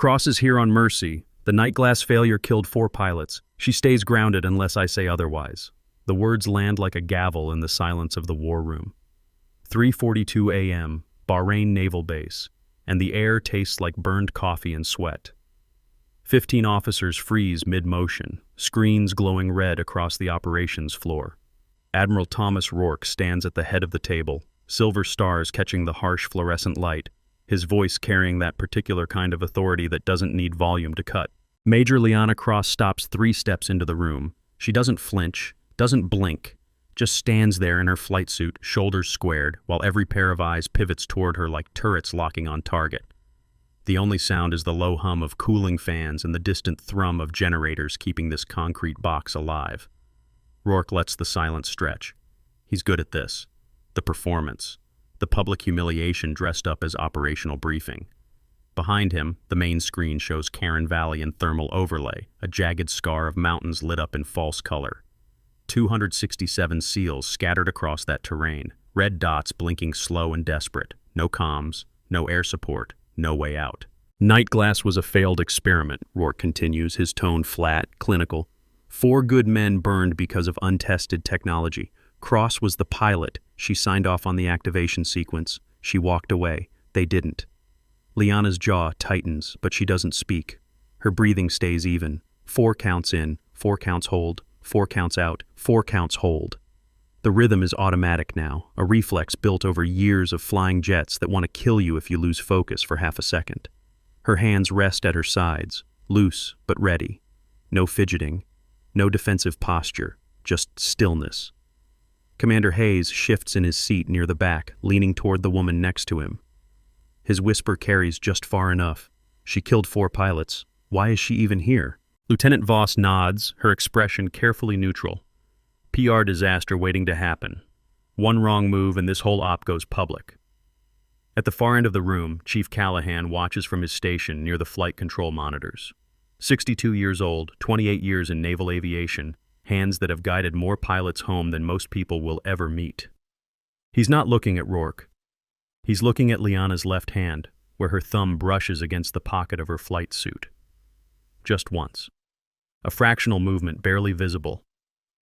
Cross is here on mercy. The night glass failure killed 4 pilots. She stays grounded unless I say otherwise. The words land like a gavel in the silence of the war room. 3:42 a.m., Bahrain Naval Base, and the air tastes like burned coffee and sweat. 15 officers freeze mid-motion, screens glowing red across the operations floor. Admiral Thomas Rourke stands at the head of the table, silver stars catching the harsh fluorescent light, his voice carrying that particular kind of authority that doesn't need volume to cut. Major Liana Cross stops 3 steps into the room. She doesn't flinch, doesn't blink, just stands there in her flight suit, shoulders squared, while every pair of eyes pivots toward her like turrets locking on target. The only sound is the low hum of cooling fans and the distant thrum of generators keeping this concrete box alive. Rourke lets the silence stretch. He's good at this. The performance. The public humiliation dressed up as operational briefing. Behind him, the main screen shows Karen Valley in thermal overlay, a jagged scar of mountains lit up in false color. 267 SEALs scattered across that terrain, red dots blinking slow and desperate. No comms, no air support, no way out. Night glass was a failed experiment, Rourke continues, his tone flat, clinical. 4 good men burned because of untested technology. Cross was the pilot. She signed off on the activation sequence. She walked away. They didn't. Liana's jaw tightens, but she doesn't speak. Her breathing stays even. 4 counts in, 4 counts hold, 4 counts out, 4 counts hold. The rhythm is automatic now, a reflex built over years of flying jets that want to kill you if you lose focus for half a second. Her hands rest at her sides, loose but ready. No fidgeting, no defensive posture, just stillness. Commander Hayes shifts in his seat near the back, leaning toward the woman next to him. His whisper carries just far enough. She killed 4 pilots. Why is she even here? Lieutenant Voss nods, her expression carefully neutral. PR disaster waiting to happen. One wrong move and this whole op goes public. At the far end of the room, Chief Callahan watches from his station near the flight control monitors. 62 years old, 28 years in naval aviation, hands that have guided more pilots home than most people will ever meet. He's not looking at Rourke. He's looking at Liana's left hand, where her thumb brushes against the pocket of her flight suit. Just once. A fractional movement barely visible.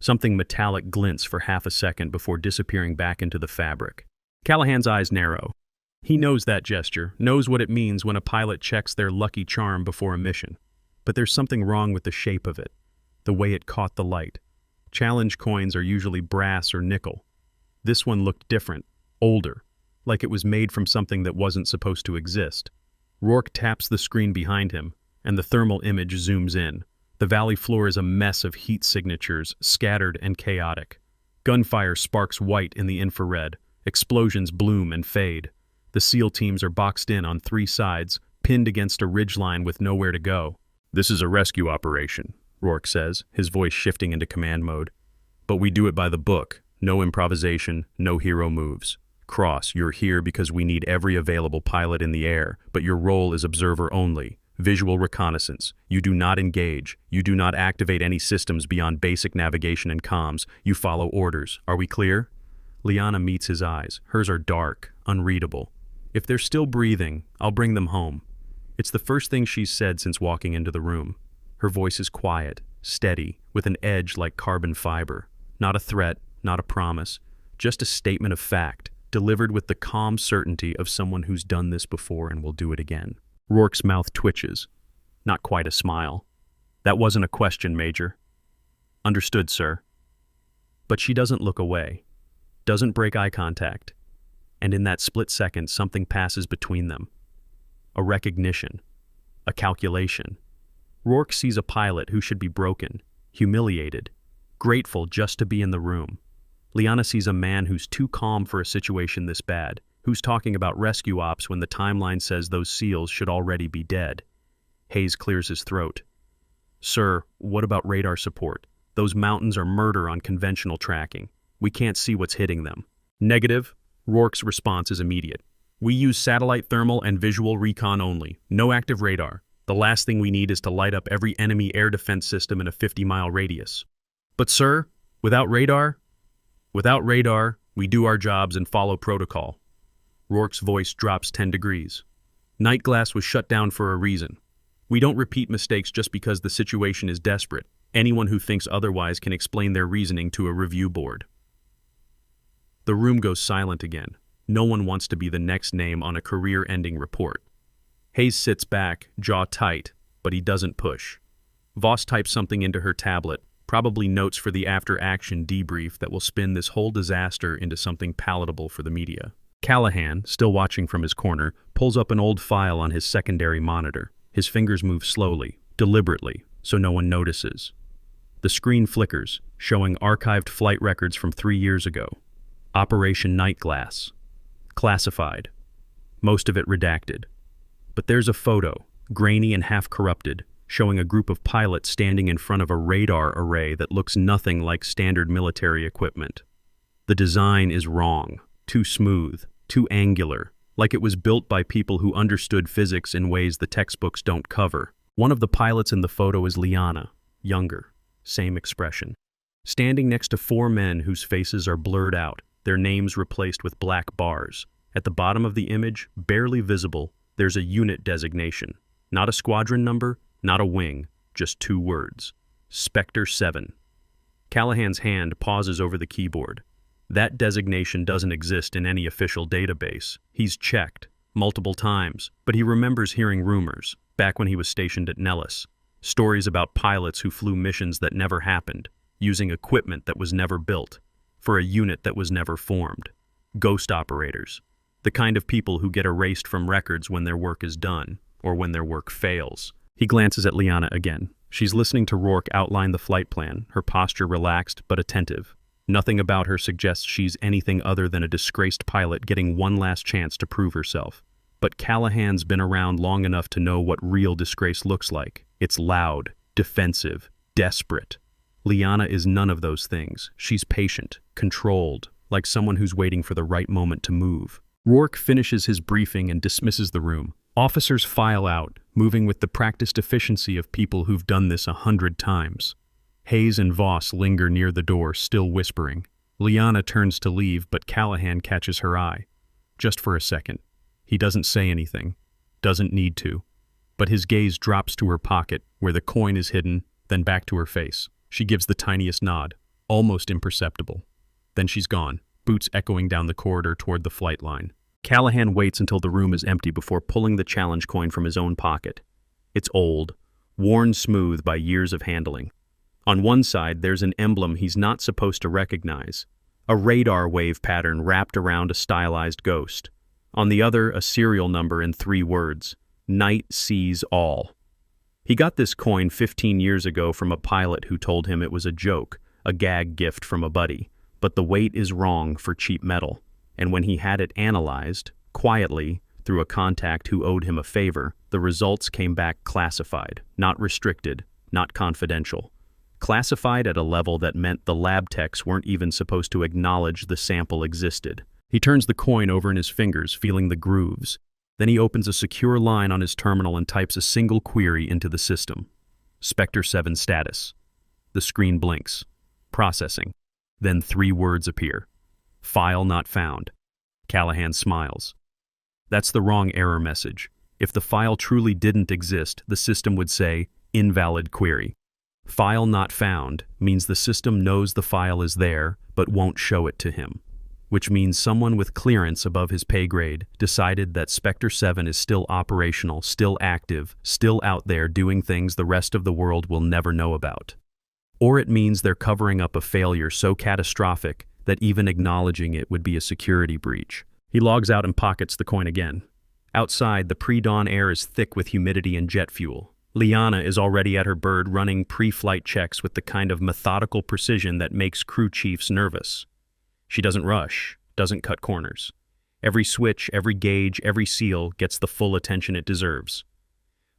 Something metallic glints for half a second before disappearing back into the fabric. Callahan's eyes narrow. He knows that gesture, knows what it means when a pilot checks their lucky charm before a mission. But there's something wrong with the shape of it, the way it caught the light. Challenge coins are usually brass or nickel. This one looked different, older, like it was made from something that wasn't supposed to exist. Rourke taps the screen behind him, and the thermal image zooms in. The valley floor is a mess of heat signatures, scattered and chaotic. Gunfire sparks white in the infrared. Explosions bloom and fade. The SEAL teams are boxed in on 3 sides, pinned against a ridgeline with nowhere to go. "This is a rescue operation," Rourke says, his voice shifting into command mode. "But we do it by the book. No improvisation, no hero moves. Cross, you're here because we need every available pilot in the air, but your role is observer only. Visual reconnaissance. You do not engage. You do not activate any systems beyond basic navigation and comms. You follow orders. Are we clear?" Liana meets his eyes. Hers are dark, unreadable. If they're still breathing, I'll bring them home. It's the first thing she's said since walking into the room. Her voice is quiet, steady, with an edge like carbon fiber. Not a threat, not a promise, just a statement of fact, delivered with the calm certainty of someone who's done this before and will do it again. Rourke's mouth twitches. Not quite a smile. "That wasn't a question, Major." "Understood, sir." But she doesn't look away, doesn't break eye contact, and in that split second something passes between them. A recognition, a calculation. Rourke sees a pilot who should be broken, humiliated, grateful just to be in the room. Liana sees a man who's too calm for a situation this bad, who's talking about rescue ops when the timeline says those SEALs should already be dead. Hayes clears his throat. "Sir, what about radar support? Those mountains are murder on conventional tracking. We can't see what's hitting them." "Negative." Rourke's response is immediate. "We use satellite thermal and visual recon only. No active radar. The last thing we need is to light up every enemy air defense system in a 50-mile radius." "But sir, without radar?" "Without radar, we do our jobs and follow protocol." Rourke's voice drops 10 degrees. "Night glass was shut down for a reason. We don't repeat mistakes just because the situation is desperate. Anyone who thinks otherwise can explain their reasoning to a review board. The room goes silent again. No one wants to be the next name on a career-ending report. Hayes sits back, jaw tight, but he doesn't push. Voss types something into her tablet, probably notes for the after-action debrief that will spin this whole disaster into something palatable for the media. Callahan, still watching from his corner, pulls up an old file on his secondary monitor. His fingers move slowly, deliberately, so no one notices. The screen flickers, showing archived flight records from 3 years ago. Operation Night Glass. Classified. Most of it redacted. But there's a photo, grainy and half-corrupted, showing a group of pilots standing in front of a radar array that looks nothing like standard military equipment. The design is wrong, too smooth, too angular, like it was built by people who understood physics in ways the textbooks don't cover. One of the pilots in the photo is Liana, younger, same expression. Standing next to 4 men whose faces are blurred out, their names replaced with black bars. At the bottom of the image, barely visible, there's a unit designation. Not a squadron number, not a wing, just 2 words. Spectre 7. Callahan's hand pauses over the keyboard. That designation doesn't exist in any official database. He's checked, multiple times, but he remembers hearing rumors, back when he was stationed at Nellis. Stories about pilots who flew missions that never happened, using equipment that was never built, for a unit that was never formed. Ghost operators. The kind of people who get erased from records when their work is done, or when their work fails. He glances at Liana again. She's listening to Rourke outline the flight plan, her posture relaxed but attentive. Nothing about her suggests she's anything other than a disgraced pilot getting one last chance to prove herself. But Callahan's been around long enough to know what real disgrace looks like. It's loud, defensive, desperate. Liana is none of those things. She's patient, controlled, like someone who's waiting for the right moment to move. Rourke finishes his briefing and dismisses the room. Officers file out, moving with the practiced efficiency of people who've done this 100 times. Hayes and Voss linger near the door, still whispering. Liana turns to leave, but Callahan catches her eye. Just for a second. He doesn't say anything. Doesn't need to. But his gaze drops to her pocket, where the coin is hidden, then back to her face. She gives the tiniest nod, almost imperceptible. Then she's gone, boots echoing down the corridor toward the flight line. Callahan waits until the room is empty before pulling the challenge coin from his own pocket. It's old, worn smooth by years of handling. On one side, there's an emblem he's not supposed to recognize, a radar wave pattern wrapped around a stylized ghost. On the other, a serial number in 3 words, Night Sees All. He got this coin 15 years ago from a pilot who told him it was a joke, a gag gift from a buddy, but the weight is wrong for cheap metal, and when he had it analyzed, quietly, through a contact who owed him a favor, the results came back classified, not restricted, not confidential. Classified at a level that meant the lab techs weren't even supposed to acknowledge the sample existed. He turns the coin over in his fingers, feeling the grooves. Then he opens a secure line on his terminal and types a single query into the system. Spectre 7 status. The screen blinks. Processing. Then 3 words appear. File not found. Callahan smiles. That's the wrong error message. If the file truly didn't exist, the system would say, invalid query. File not found means the system knows the file is there, but won't show it to him. Which means someone with clearance above his pay grade decided that Spectre 7 is still operational, still active, still out there doing things the rest of the world will never know about. Or it means they're covering up a failure so catastrophic that even acknowledging it would be a security breach. He logs out and pockets the coin again. Outside, the pre-dawn air is thick with humidity and jet fuel. Liana is already at her bird running pre-flight checks with the kind of methodical precision that makes crew chiefs nervous. She doesn't rush, doesn't cut corners. Every switch, every gauge, every seal gets the full attention it deserves.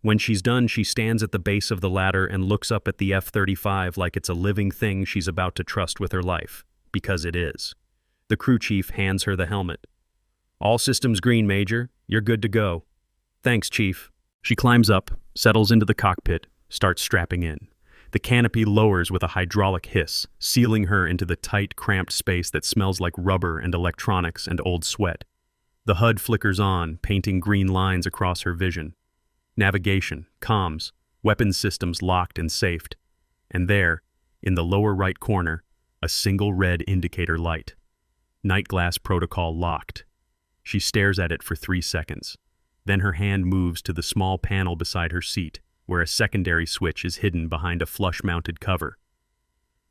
When she's done, she stands at the base of the ladder and looks up at the F-35 like it's a living thing she's about to trust with her life, because it is. The crew chief hands her the helmet. All systems green, Major. You're good to go. Thanks, Chief. She climbs up, settles into the cockpit, starts strapping in. The canopy lowers with a hydraulic hiss, sealing her into the tight, cramped space that smells like rubber and electronics and old sweat. The HUD flickers on, painting green lines across her vision. Navigation, comms, weapons systems locked and safed. And there, in the lower right corner, a single red indicator light. Night glass protocol locked. She stares at it for 3 seconds. Then her hand moves to the small panel beside her seat, where a secondary switch is hidden behind a flush-mounted cover.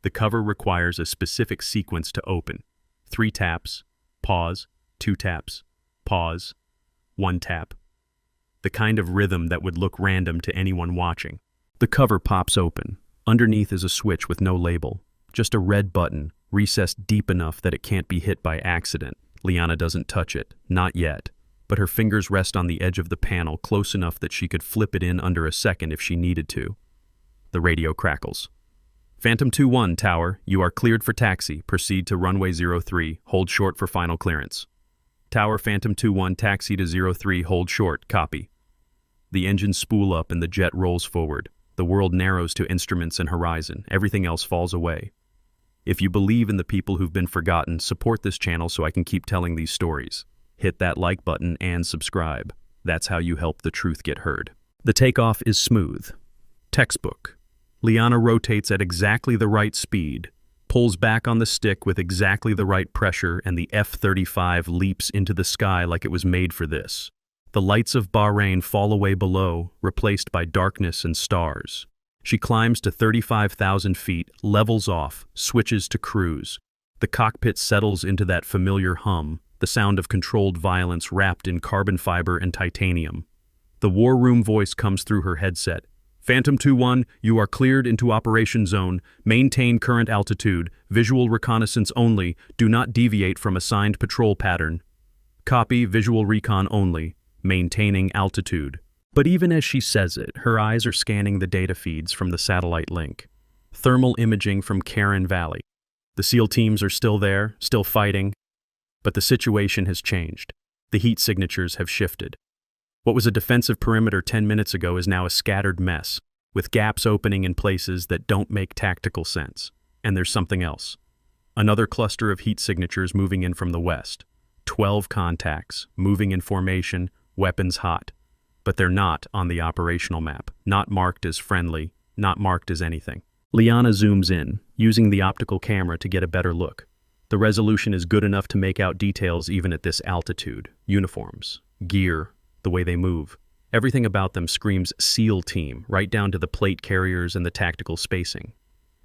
The cover requires a specific sequence to open. 3 taps, pause, 2 taps, pause, 1 tap. The kind of rhythm that would look random to anyone watching. The cover pops open. Underneath is a switch with no label, just a red button, recessed deep enough that it can't be hit by accident. Liana doesn't touch it, not yet, but her fingers rest on the edge of the panel close enough that she could flip it in under a second if she needed to. The radio crackles. Phantom 2-1, Tower, you are cleared for taxi. Proceed to runway 03, hold short for final clearance. Tower Phantom 2-1, taxi to 03, hold short, copy. The engines spool up and the jet rolls forward. The world narrows to instruments and horizon. Everything else falls away. If you believe in the people who've been forgotten, support this channel so I can keep telling these stories. Hit that like button and subscribe. That's how you help the truth get heard. The takeoff is smooth. Textbook. Liana rotates at exactly the right speed, pulls back on the stick with exactly the right pressure, and the F-35 leaps into the sky like it was made for this. The lights of Bahrain fall away below, replaced by darkness and stars. She climbs to 35,000 feet, levels off, switches to cruise. The cockpit settles into that familiar hum, the sound of controlled violence wrapped in carbon fiber and titanium. The war room voice comes through her headset. Phantom 2-1, you are cleared into operation zone. Maintain current altitude. Visual reconnaissance only. Do not deviate from assigned patrol pattern. Copy, visual recon only. Maintaining altitude. But even as she says it, her eyes are scanning the data feeds from the satellite link. Thermal imaging from Karen Valley. The SEAL teams are still there, still fighting, but the situation has changed. The heat signatures have shifted. What was a defensive perimeter 10 minutes ago is now a scattered mess, with gaps opening in places that don't make tactical sense. And there's something else. Another cluster of heat signatures moving in from the west. 12 contacts, moving in formation, weapons hot. But they're not on the operational map, not marked as friendly, not marked as anything. Liana zooms in, using the optical camera to get a better look. The resolution is good enough to make out details even at this altitude. Uniforms, gear, the way they move. Everything about them screams SEAL team, right down to the plate carriers and the tactical spacing.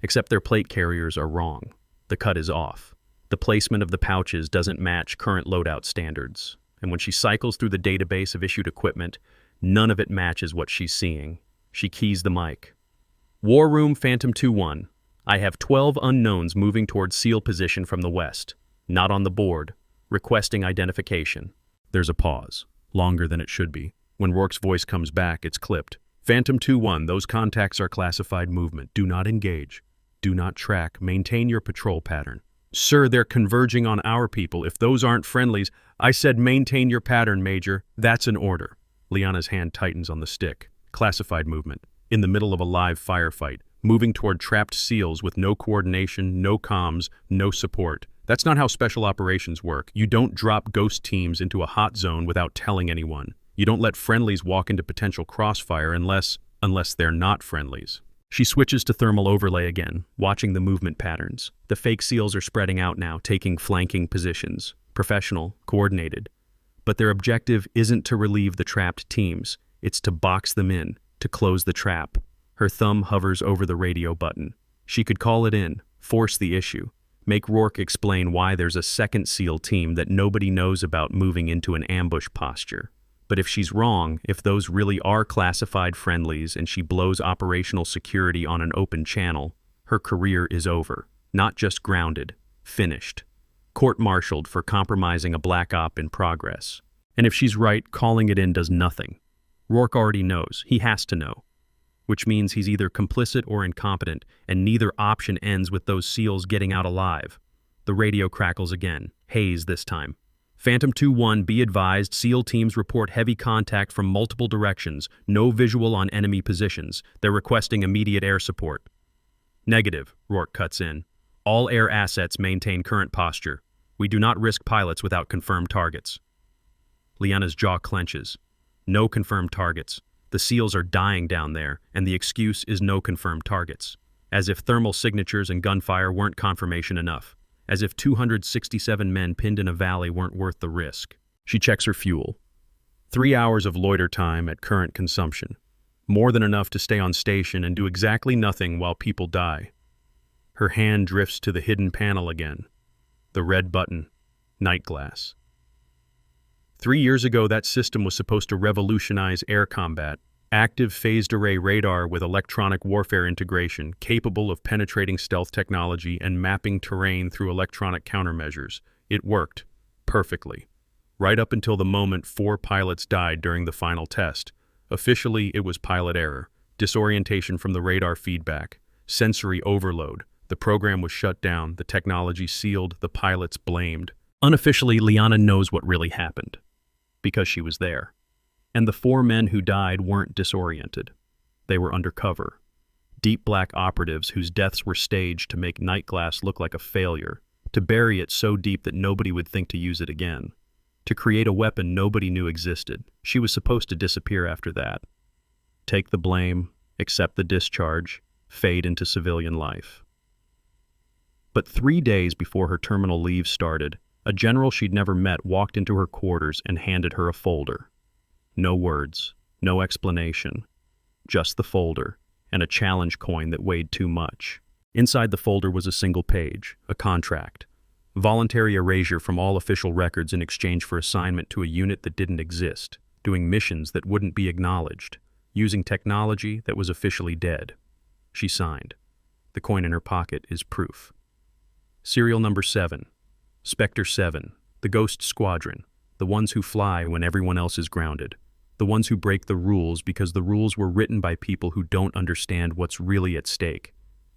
Except their plate carriers are wrong. The cut is off. The placement of the pouches doesn't match current loadout standards. And when she cycles through the database of issued equipment, none of it matches what she's seeing. She keys the mic. War Room Phantom 2-1. I have 12 unknowns moving towards SEAL position from the west. Not on the board. Requesting identification. There's a pause. Longer than it should be. When Rourke's voice comes back, it's clipped. Phantom 2-1, those contacts are classified movement. Do not engage. Do not track. Maintain your patrol pattern. Sir, they're converging on our people. If those aren't friendlies, I said maintain your pattern, Major. That's an order. Liana's hand tightens on the stick. Classified movement. In the middle of a live firefight. Moving toward trapped SEALs with no coordination, no comms, no support. That's not how special operations work. You don't drop ghost teams into a hot zone without telling anyone. You don't let friendlies walk into potential crossfire unless they're not friendlies. She switches to thermal overlay again, watching the movement patterns. The fake SEALs are spreading out now, taking flanking positions. Professional, coordinated. But their objective isn't to relieve the trapped teams. It's to box them in, to close the trap. Her thumb hovers over the radio button. She could call it in, force the issue. Make Rourke explain why there's a second SEAL team that nobody knows about moving into an ambush posture. But if she's wrong, if those really are classified friendlies and she blows operational security on an open channel, her career is over. Not just grounded, finished. Court-martialed for compromising a black op in progress. And if she's right, calling it in does nothing. Rourke already knows. He has to know. Which means he's either complicit or incompetent, and neither option ends with those SEALs getting out alive. The radio crackles again. Haze this time. Phantom 2-1, be advised, SEAL teams report heavy contact from multiple directions, no visual on enemy positions. They're requesting immediate air support. Negative, Rourke cuts in. All air assets maintain current posture. We do not risk pilots without confirmed targets. Liana's jaw clenches. No confirmed targets. The SEALs are dying down there, and the excuse is no confirmed targets. As if thermal signatures and gunfire weren't confirmation enough. As if 267 men pinned in a valley weren't worth the risk. She checks her fuel. 3 hours of loiter time at current consumption. More than enough to stay on station and do exactly nothing while people die. Her hand drifts to the hidden panel again. The red button. Night glass. 3 years ago, that system was supposed to revolutionize air combat. Active phased array radar with electronic warfare integration, capable of penetrating stealth technology and mapping terrain through electronic countermeasures. It worked. Perfectly. Right up until the moment 4 pilots died during the final test. Officially, it was pilot error, disorientation from the radar feedback, sensory overload. The program was shut down, the technology sealed, the pilots blamed. Unofficially, Liana knows what really happened. Because she was there. And the 4 men who died weren't disoriented. They were undercover. Deep black operatives whose deaths were staged to make Night Glass look like a failure, to bury it so deep that nobody would think to use it again, to create a weapon nobody knew existed. She was supposed to disappear after that. Take the blame, accept the discharge, fade into civilian life. But 3 days before her terminal leave started, a general she'd never met walked into her quarters and handed her a folder. No words, no explanation, just the folder, and a challenge coin that weighed too much. Inside the folder was a single page, a contract. Voluntary erasure from all official records in exchange for assignment to a unit that didn't exist, doing missions that wouldn't be acknowledged, using technology that was officially dead. She signed. The coin in her pocket is proof. Serial number 7. Spectre 7, the Ghost Squadron, the ones who fly when everyone else is grounded, the ones who break the rules because the rules were written by people who don't understand what's really at stake.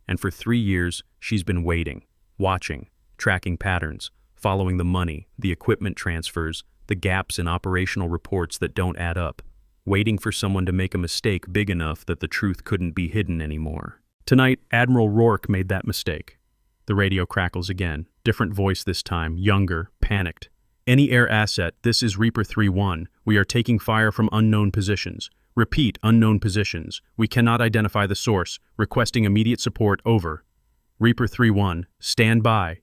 And for 3 years, she's been waiting, watching, tracking patterns, following the money, the equipment transfers, the gaps in operational reports that don't add up, waiting for someone to make a mistake big enough that the truth couldn't be hidden anymore. Tonight, Admiral Rourke made that mistake. The radio crackles again. Different voice this time, younger, panicked. Any air asset, this is Reaper 3-1. We are taking fire from unknown positions. Repeat, unknown positions. We cannot identify the source. Requesting immediate support, over. Reaper 3-1, stand by.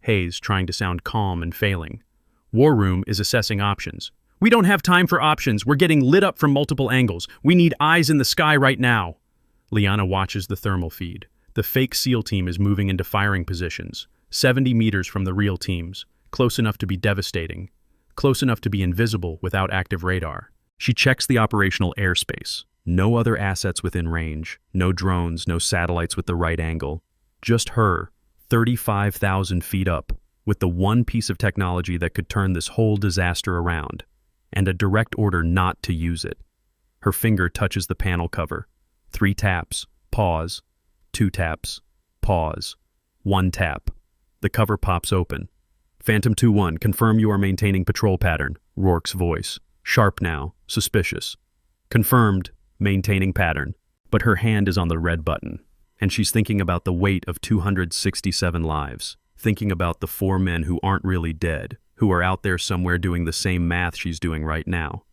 Hayes, trying to sound calm and failing. War Room is assessing options. We don't have time for options. We're getting lit up from multiple angles. We need eyes in the sky right now. Liana watches the thermal feed. The fake SEAL team is moving into firing positions, 70 meters from the real teams, close enough to be devastating, close enough to be invisible without active radar. She checks the operational airspace. No other assets within range, no drones, no satellites with the right angle. Just her, 35,000 feet up, with the one piece of technology that could turn this whole disaster around, and a direct order not to use it. Her finger touches the panel cover. 3 taps, pause. 2 taps, pause. 1 tap. The cover pops open. Phantom 2-1, confirm you are maintaining patrol pattern. Rourke's voice. Sharp now, suspicious. Confirmed, maintaining pattern. But her hand is on the red button, and she's thinking about the weight of 267 lives, thinking about the 4 men who aren't really dead, who are out there somewhere doing the same math she's doing right now.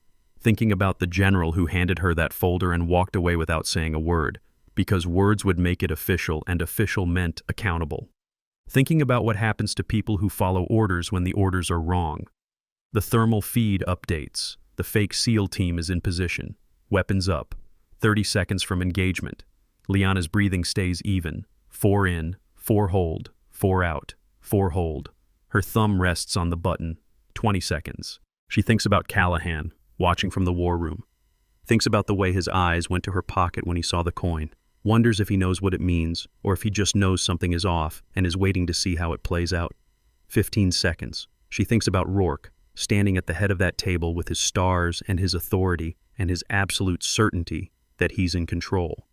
Thinking about the general who handed her that folder and walked away without saying a word, because words would make it official, and official meant accountable. Thinking about what happens to people who follow orders when the orders are wrong. The thermal feed updates. The fake SEAL team is in position. Weapons up. 30 seconds from engagement. Liana's breathing stays even. 4 in, 4 hold, 4 out, 4 hold. Her thumb rests on the button. 20 seconds. She thinks about Callahan, watching from the war room. Thinks about the way his eyes went to her pocket when he saw the coin. Wonders if he knows what it means, or if he just knows something is off and is waiting to see how it plays out. 15 seconds. She thinks about Rourke, standing at the head of that table with his stars and his authority and his absolute certainty that he's in control.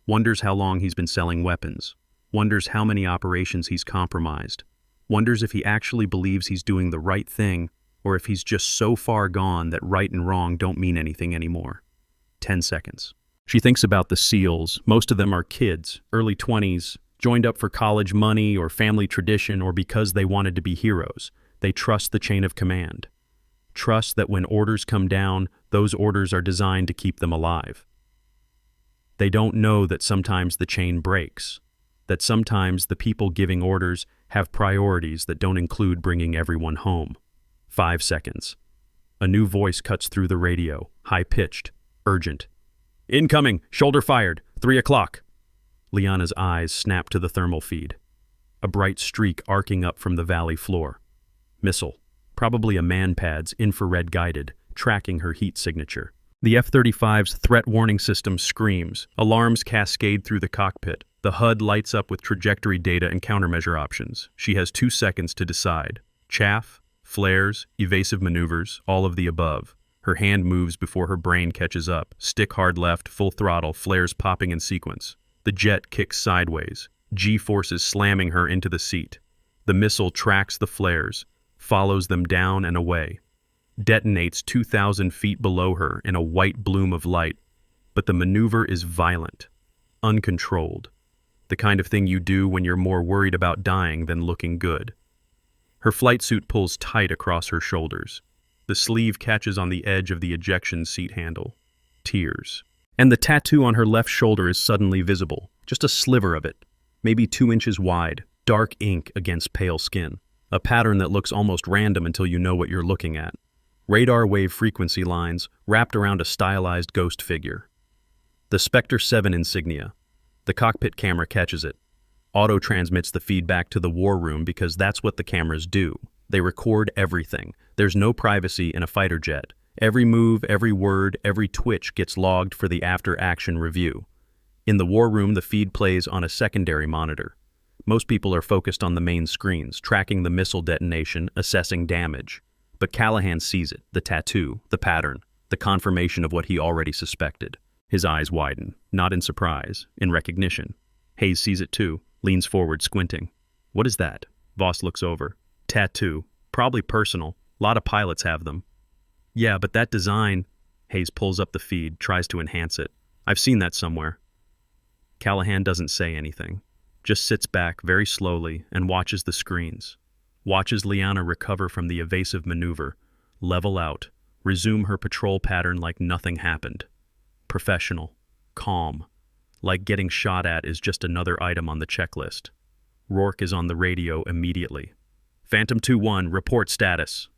Wonders how long he's been selling weapons. Wonders how many operations he's compromised. Wonders if he actually believes he's doing the right thing, or if he's just so far gone that right and wrong don't mean anything anymore. 10 seconds. She thinks about the SEALs. Most of them are kids, early 20s, joined up for college money or family tradition or because they wanted to be heroes. They trust the chain of command. Trust that when orders come down, those orders are designed to keep them alive. They don't know that sometimes the chain breaks, that sometimes the people giving orders have priorities that don't include bringing everyone home. 5 seconds. A new voice cuts through the radio, high-pitched, urgent. Incoming! Shoulder fired! 3 o'clock! Liana's eyes snap to the thermal feed. A bright streak arcing up from the valley floor. Missile. Probably a man-pad's infrared-guided, tracking her heat signature. The F-35's threat warning system screams. Alarms cascade through the cockpit. The HUD lights up with trajectory data and countermeasure options. She has 2 seconds to decide. Chaff, flares, evasive maneuvers, all of the above. Her hand moves before her brain catches up. Stick hard left, full throttle, flares popping in sequence. The jet kicks sideways. G-forces slamming her into the seat. The missile tracks the flares, follows them down and away. Detonates 2,000 feet below her in a white bloom of light. But the maneuver is violent, uncontrolled. The kind of thing you do when you're more worried about dying than looking good. Her flight suit pulls tight across her shoulders. The sleeve catches on the edge of the ejection seat handle. Tears. And the tattoo on her left shoulder is suddenly visible, just a sliver of it, maybe 2 inches wide, dark ink against pale skin. A pattern that looks almost random until you know what you're looking at. Radar wave frequency lines wrapped around a stylized ghost figure. The Spectre 7 insignia. The cockpit camera catches it. Auto transmits the feedback to the war room because that's what the cameras do. They record everything. There's no privacy in a fighter jet. Every move, every word, every twitch gets logged for the after-action review. In the war room, the feed plays on a secondary monitor. Most people are focused on the main screens, tracking the missile detonation, assessing damage. But Callahan sees it, the tattoo, the pattern, the confirmation of what he already suspected. His eyes widen, not in surprise, in recognition. Hayes sees it too, leans forward, squinting. What is that? Voss looks over. Tattoo. Probably personal. Lot of pilots have them. Yeah, but that design... Hayes pulls up the feed, tries to enhance it. I've seen that somewhere. Callahan doesn't say anything. Just sits back very slowly and watches the screens. Watches Liana recover from the evasive maneuver, level out, resume her patrol pattern like nothing happened. Professional. Calm. Like getting shot at is just another item on the checklist. Rourke is on the radio immediately. Phantom 2-1, report status.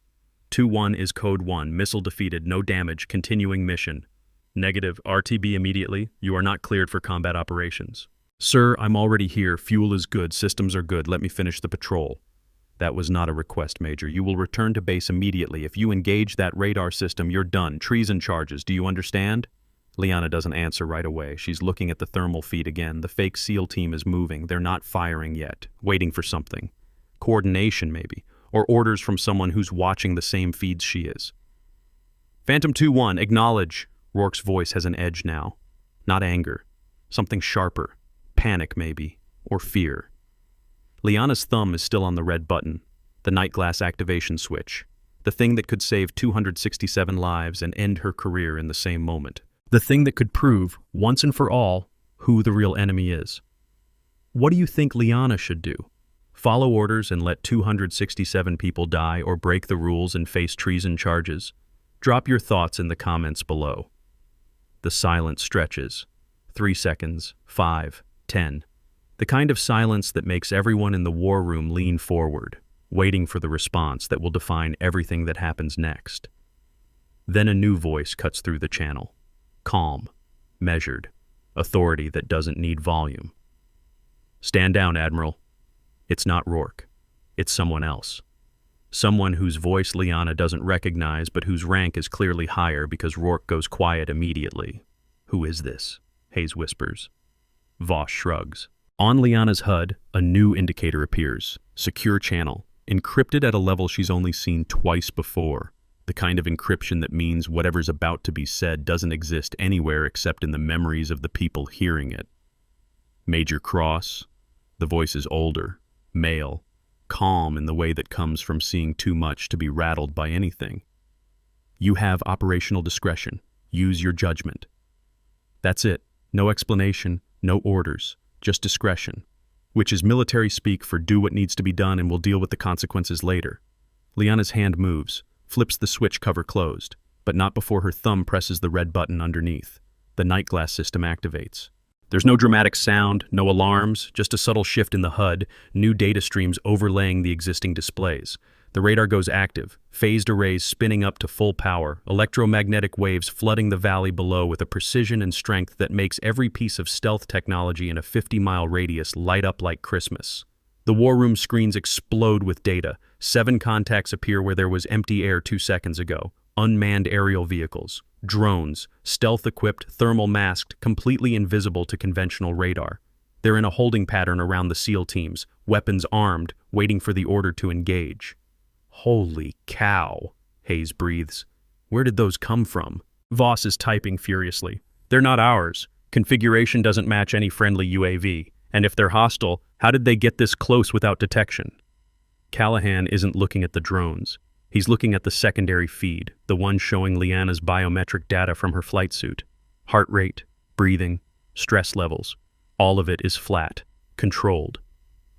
2-1 is code 1, missile defeated, no damage, continuing mission. Negative, RTB immediately, you are not cleared for combat operations. Sir, I'm already here, fuel is good, systems are good, let me finish the patrol. That was not a request, Major. You will return to base immediately. If you engage that radar system, you're done. Treason charges, do you understand? Liana doesn't answer right away. She's looking at the thermal feed again. The fake SEAL team is moving. They're not firing yet, waiting for something. Coordination, maybe, or orders from someone who's watching the same feeds she is. Phantom 2-1, acknowledge. Rourke's voice has an edge now. Not anger. Something sharper. Panic, maybe, or fear. Liana's thumb is still on the red button, the night glass activation switch, the thing that could save 267 lives and end her career in the same moment. The thing that could prove, once and for all, who the real enemy is. What do you think Liana should do? Follow orders and let 267 people die or break the rules and face treason charges? Drop your thoughts in the comments below. The silence stretches. 3 seconds, 5, 10. The kind of silence that makes everyone in the war room lean forward, waiting for the response that will define everything that happens next. Then a new voice cuts through the channel. Calm, measured, authority that doesn't need volume. Stand down, Admiral. It's not Rourke. It's someone else. Someone whose voice Liana doesn't recognize but whose rank is clearly higher because Rourke goes quiet immediately. Who is this? Hayes whispers. Voss shrugs. On Liana's HUD, a new indicator appears. Secure channel. Encrypted at a level she's only seen twice before. The kind of encryption that means whatever's about to be said doesn't exist anywhere except in the memories of the people hearing it. Major Cross. The voice is older, male, calm in the way that comes from seeing too much to be rattled by anything. You have operational discretion. Use your judgment. That's it. No explanation, no orders. Just discretion, which is military speak for do what needs to be done and we'll deal with the consequences later. Liana's hand moves. flips the switch cover closed, but not before her thumb presses the red button underneath. The night glass system activates. There's no dramatic sound, no alarms, just a subtle shift in the HUD, new data streams overlaying the existing displays. The radar goes active, phased arrays spinning up to full power, electromagnetic waves flooding the valley below with a precision and strength that makes every piece of stealth technology in a 50-mile radius light up like Christmas. The war room screens explode with data. 7 contacts appear where there was empty air 2 seconds ago. Unmanned aerial vehicles, drones, stealth-equipped, thermal-masked, completely invisible to conventional radar. They're in a holding pattern around the SEAL teams, weapons armed, waiting for the order to engage. Holy cow, Hayes breathes. Where did those come from? Voss is typing furiously. They're not ours. Configuration doesn't match any friendly UAV. And if they're hostile, how did they get this close without detection? Callahan isn't looking at the drones. He's looking at the secondary feed, the one showing Liana's biometric data from her flight suit. Heart rate, breathing, stress levels. All of it is flat, controlled.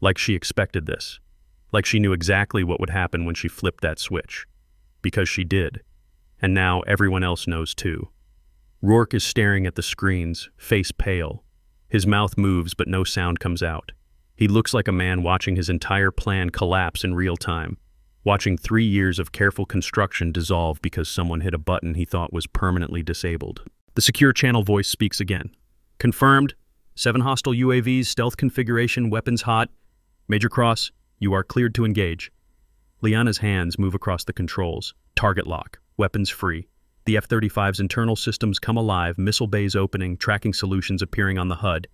Like she expected this. Like she knew exactly what would happen when she flipped that switch. Because she did. And now everyone else knows too. Rourke is staring at the screens, face pale. His mouth moves but no sound comes out. He looks like a man watching his entire plan collapse in real time. Watching 3 years of careful construction dissolve because someone hit a button he thought was permanently disabled. The secure channel voice speaks again. Confirmed. 7 hostile UAVs, stealth configuration, weapons hot. Major Cross, you are cleared to engage. Liana's hands move across the controls. Target lock. Weapons free. The F-35's internal systems come alive, missile bays opening, tracking solutions appearing on the HUD.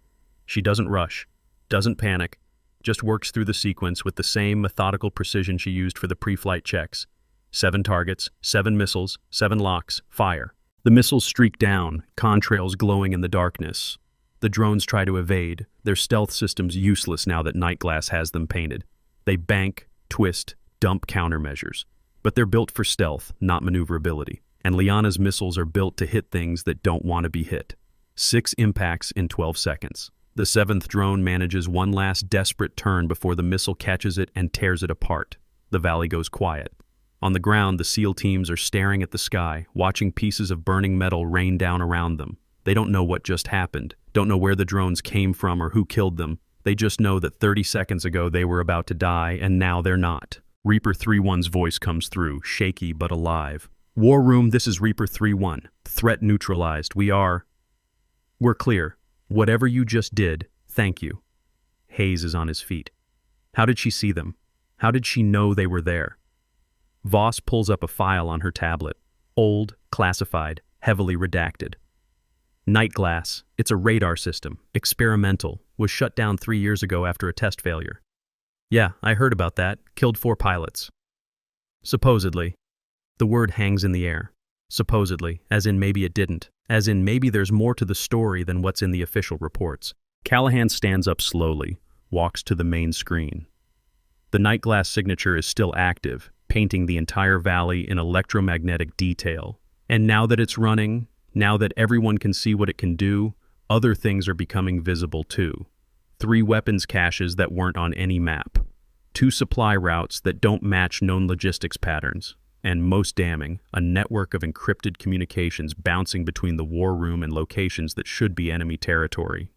She doesn't rush, doesn't panic, just works through the sequence with the same methodical precision she used for the pre-flight checks. 7 targets, 7 missiles, 7 locks, fire. The missiles streak down, contrails glowing in the darkness. The drones try to evade, their stealth systems useless now that Night Glass has them painted. They bank, twist, dump countermeasures. But they're built for stealth, not maneuverability. And Liana's missiles are built to hit things that don't want to be hit. 6 impacts in 12 seconds. The 7th drone manages one last desperate turn before the missile catches it and tears it apart. The valley goes quiet. On the ground, the SEAL teams are staring at the sky, watching pieces of burning metal rain down around them. They don't know what just happened, don't know where the drones came from or who killed them. They just know that 30 seconds ago they were about to die, and now they're not. Reaper 3-1's voice comes through, shaky but alive. War Room, this is Reaper 3-1. Threat neutralized. We're clear. Whatever you just did, thank you. Hayes is on his feet. How did she see them? How did she know they were there? Voss pulls up a file on her tablet. Old, classified, heavily redacted. Night Glass, it's a radar system, experimental, was shut down 3 years ago after a test failure. Yeah, I heard about that. Killed 4 pilots. Supposedly. The word hangs in the air. Supposedly, as in maybe it didn't. As in maybe there's more to the story than what's in the official reports. Callahan stands up slowly, walks to the main screen. The Night Glass signature is still active, painting the entire valley in electromagnetic detail. And now that it's running, now that everyone can see what it can do, other things are becoming visible too. 3 weapons caches that weren't on any map. 2 supply routes that don't match known logistics patterns. And most damning, a network of encrypted communications bouncing between the war room and locations that should be enemy territory.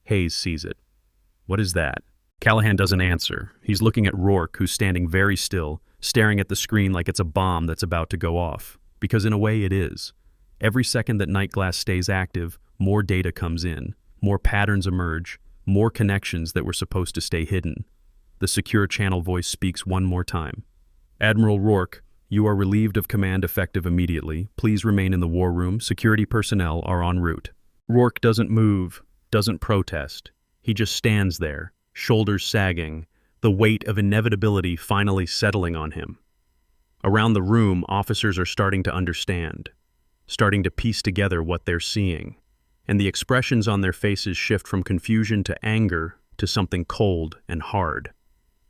Hayes sees it. What is that? Callahan doesn't answer. He's looking at Rourke, who's standing very still, staring at the screen like it's a bomb that's about to go off. Because in a way it is. Every second that Night Glass stays active, more data comes in, more patterns emerge, more connections that were supposed to stay hidden. The secure channel voice speaks one more time. Admiral Rourke, you are relieved of command effective immediately. Please remain in the war room. Security personnel are en route. Rourke doesn't move, doesn't protest. He just stands there, shoulders sagging, the weight of inevitability finally settling on him. Around the room, officers are starting to understand, starting to piece together what they're seeing, and the expressions on their faces shift from confusion to anger to something cold and hard.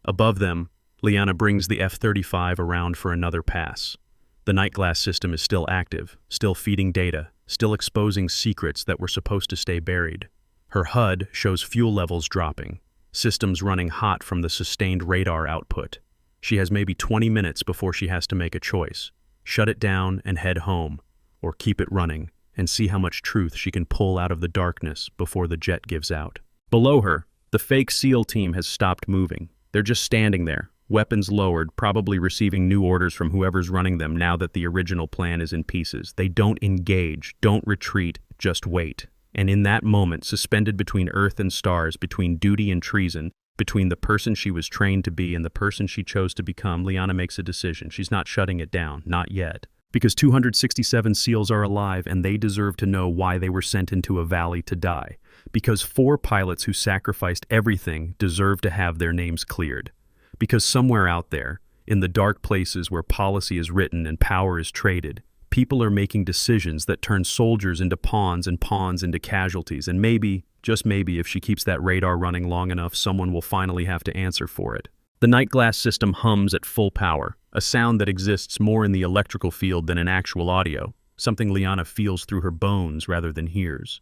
Above them, Liana brings the F-35 around for another pass. The Night Glass system is still active, still feeding data, still exposing secrets that were supposed to stay buried. Her HUD shows fuel levels dropping, systems running hot from the sustained radar output. She has maybe 20 minutes before she has to make a choice. Shut it down and head home, or keep it running and see how much truth she can pull out of the darkness before the jet gives out. Below her, the fake SEAL team has stopped moving. They're just standing there, weapons lowered, probably receiving new orders from whoever's running them now that the original plan is in pieces. They don't engage, don't retreat, just wait. And in that moment, suspended between earth and stars, between duty and treason, between the person she was trained to be and the person she chose to become, Liana makes a decision. She's not shutting it down, not yet. Because 267 SEALs are alive and they deserve to know why they were sent into a valley to die. Because 4 pilots who sacrificed everything deserve to have their names cleared. Because somewhere out there, in the dark places where policy is written and power is traded, people are making decisions that turn soldiers into pawns and pawns into casualties. And maybe, just maybe, if she keeps that radar running long enough, someone will finally have to answer for it. The night glass system hums at full power, a sound that exists more in the electrical field than in actual audio, something Liana feels through her bones rather than hears.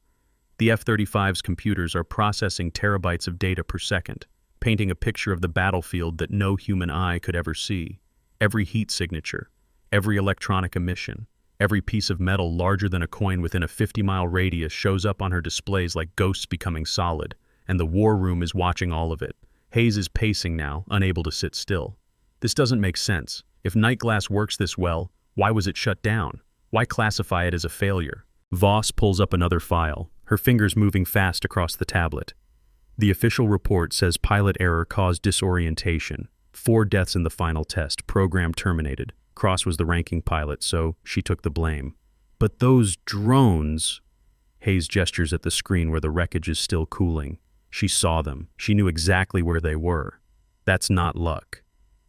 The F-35's computers are processing terabytes of data per second, painting a picture of the battlefield that no human eye could ever see. Every heat signature, every electronic emission, every piece of metal larger than a coin within a 50-mile radius shows up on her displays like ghosts becoming solid, and the war room is watching all of it. Hayes is pacing now, unable to sit still. This doesn't make sense. If night glass works this well, why was it shut down? Why classify it as a failure? Voss pulls up another file, her fingers moving fast across the tablet. The official report says pilot error caused disorientation. 4 deaths in the final test, program terminated. Cross was the ranking pilot, so she took the blame. But those drones... Hayes gestures at the screen where the wreckage is still cooling. She saw them. She knew exactly where they were. That's not luck.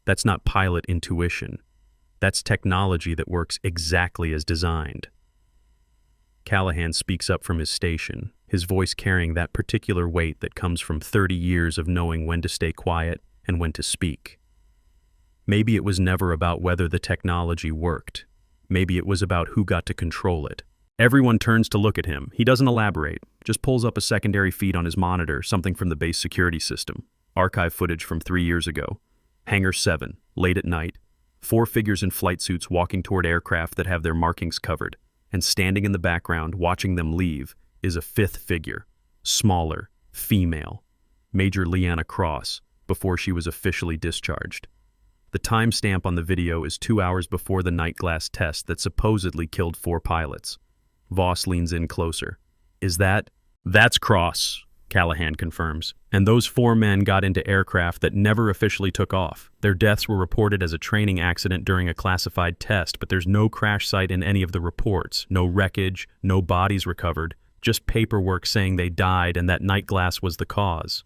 That's not pilot intuition. That's technology that works exactly as designed. Callahan speaks up from his station, his voice carrying that particular weight that comes from 30 years of knowing when to stay quiet and when to speak. Maybe it was never about whether the technology worked. Maybe it was about who got to control it. Everyone turns to look at him. He doesn't elaborate, just pulls up a secondary feed on his monitor, something from the base security system. Archive footage from 3 years ago. Hangar 7, late at night. 4 figures in flight suits walking toward aircraft that have their markings covered. And standing in the background, watching them leave, is a 5th figure. Smaller, female. Major Liana Cross, before she was officially discharged. The timestamp on the video is 2 hours before the night glass test that supposedly killed 4 pilots. Voss leans in closer. That's Cross, Callahan confirms. And those 4 men got into aircraft that never officially took off. Their deaths were reported as a training accident during a classified test, but there's no crash site in any of the reports, no wreckage, no bodies recovered, just paperwork saying they died and that night glass was the cause.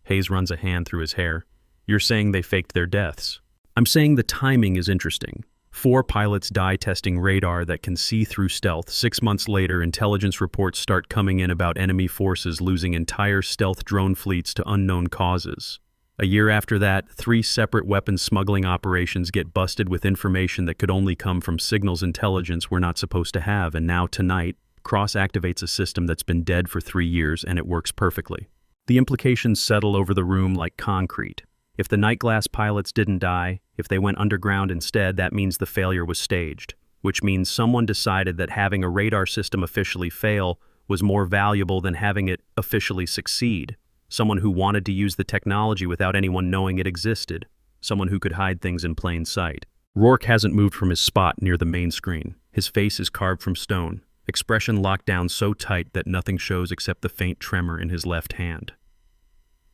Hayes runs a hand through his hair. You're saying they faked their deaths. I'm saying the timing is interesting. 4 pilots die testing radar that can see through stealth. 6 months later, intelligence reports start coming in about enemy forces losing entire stealth drone fleets to unknown causes. A year after that, 3 separate weapons smuggling operations get busted with information that could only come from signals intelligence we're not supposed to have, and now tonight, Cross activates a system that's been dead for 3 years and it works perfectly. The implications settle over the room like concrete. If the night glass pilots didn't die, if they went underground instead, that means the failure was staged, which means someone decided that having a radar system officially fail was more valuable than having it officially succeed. Someone who wanted to use the technology without anyone knowing it existed. Someone who could hide things in plain sight. Rourke hasn't moved from his spot near the main screen. His face is carved from stone, expression locked down so tight that nothing shows except the faint tremor in his left hand.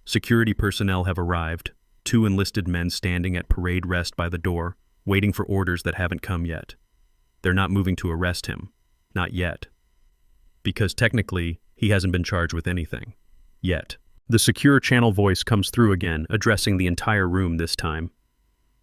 Security personnel have arrived. 2 enlisted men standing at parade rest by the door, waiting for orders that haven't come yet. They're not moving to arrest him. Not yet. Because technically, he hasn't been charged with anything. Yet. The secure channel voice comes through again, addressing the entire room this time.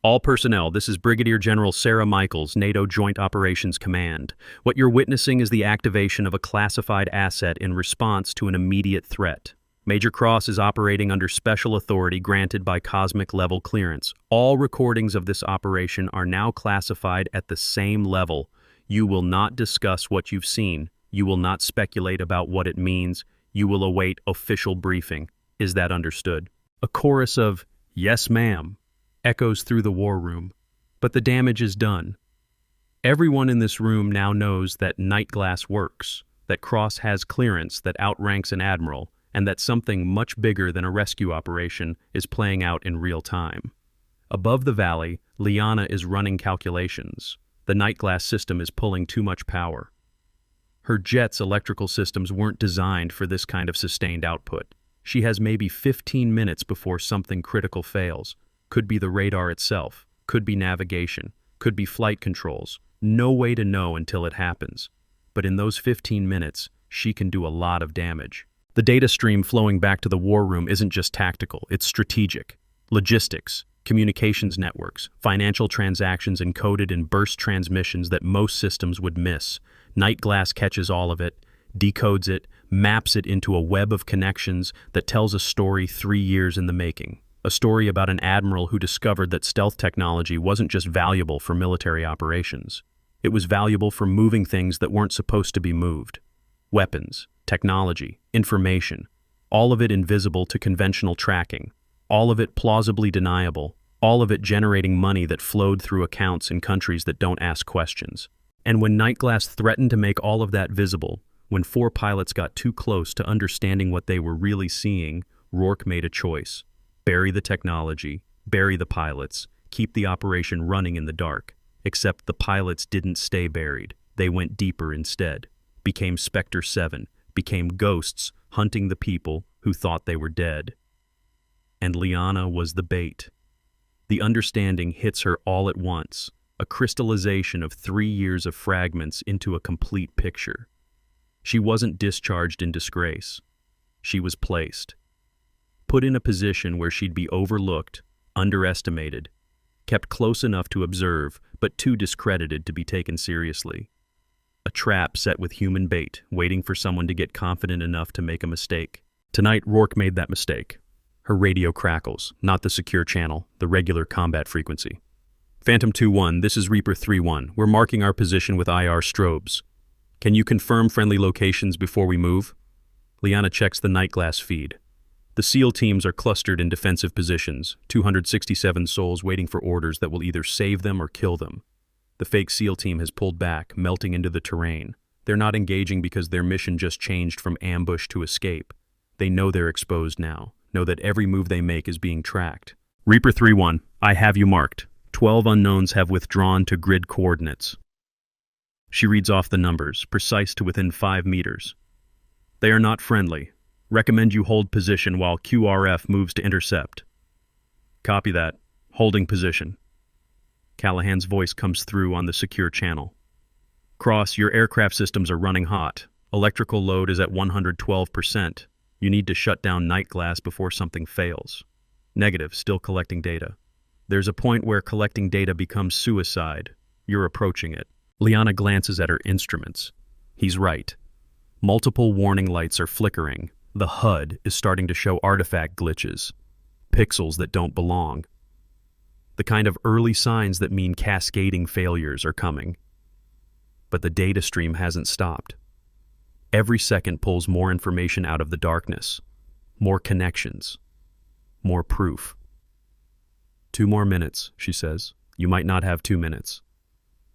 All personnel, this is Brigadier General Sarah Michaels, NATO Joint Operations Command. What you're witnessing is the activation of a classified asset in response to an immediate threat. Major Cross is operating under special authority granted by cosmic level clearance. All recordings of this operation are now classified at the same level. You will not discuss what you've seen. You will not speculate about what it means. You will await official briefing. Is that understood? A chorus of, "Yes, ma'am," echoes through the war room. But the damage is done. Everyone in this room now knows that night glass works, that Cross has clearance that outranks an admiral, and that something much bigger than a rescue operation is playing out in real time. Above the valley, Liana is running calculations. The night glass system is pulling too much power. Her jet's electrical systems weren't designed for this kind of sustained output. She has maybe 15 minutes before something critical fails. Could be the radar itself, could be navigation, could be flight controls. No way to know until it happens. But in those 15 minutes, she can do a lot of damage. The data stream flowing back to the war room isn't just tactical, it's strategic. Logistics, communications networks, financial transactions encoded in burst transmissions that most systems would miss. Night glass catches all of it, decodes it, maps it into a web of connections that tells a story 3 years in the making. A story about an admiral who discovered that stealth technology wasn't just valuable for military operations. It was valuable for moving things that weren't supposed to be moved. Weapons, technology, information, all of it invisible to conventional tracking, all of it plausibly deniable, all of it generating money that flowed through accounts in countries that don't ask questions. And when Nightglass threatened to make all of that visible, when 4 pilots got too close to understanding what they were really seeing, Rourke made a choice. Bury the technology, bury the pilots, keep the operation running in the dark. Except the pilots didn't stay buried. They went deeper instead. Became Spectre 7, became ghosts hunting the people who thought they were dead. And Liana was the bait. The understanding hits her all at once, a crystallization of 3 years of fragments into a complete picture. She wasn't discharged in disgrace. She was placed. Put in a position where she'd be overlooked, underestimated, kept close enough to observe, but too discredited to be taken seriously. A trap set with human bait, waiting for someone to get confident enough to make a mistake. Tonight, Rourke made that mistake. Her radio crackles, not the secure channel, the regular combat frequency. Phantom 2-1, this is Reaper 3-1. We're marking our position with IR strobes. Can you confirm friendly locations before we move? Liana checks the Nightglass feed. The SEAL teams are clustered in defensive positions, 267 souls waiting for orders that will either save them or kill them. The fake SEAL team has pulled back, melting into the terrain. They're not engaging because their mission just changed from ambush to escape. They know they're exposed now, know that every move they make is being tracked. Reaper 3-1, I have you marked. 12 unknowns have withdrawn to grid coordinates. She reads off the numbers, precise to within 5 meters. They are not friendly. Recommend you hold position while QRF moves to intercept. Copy that. Holding position. Callahan's voice comes through on the secure channel. Cross, your aircraft systems are running hot. Electrical load is at 112%. You need to shut down Nightglass before something fails. Negative, still collecting data. There's a point where collecting data becomes suicide. You're approaching it. Liana glances at her instruments. He's right. Multiple warning lights are flickering. The HUD is starting to show artifact glitches. Pixels that don't belong. The kind of early signs that mean cascading failures are coming. But the data stream hasn't stopped. Every second pulls more information out of the darkness. More connections. More proof. 2 more minutes, she says. You might not have 2 minutes.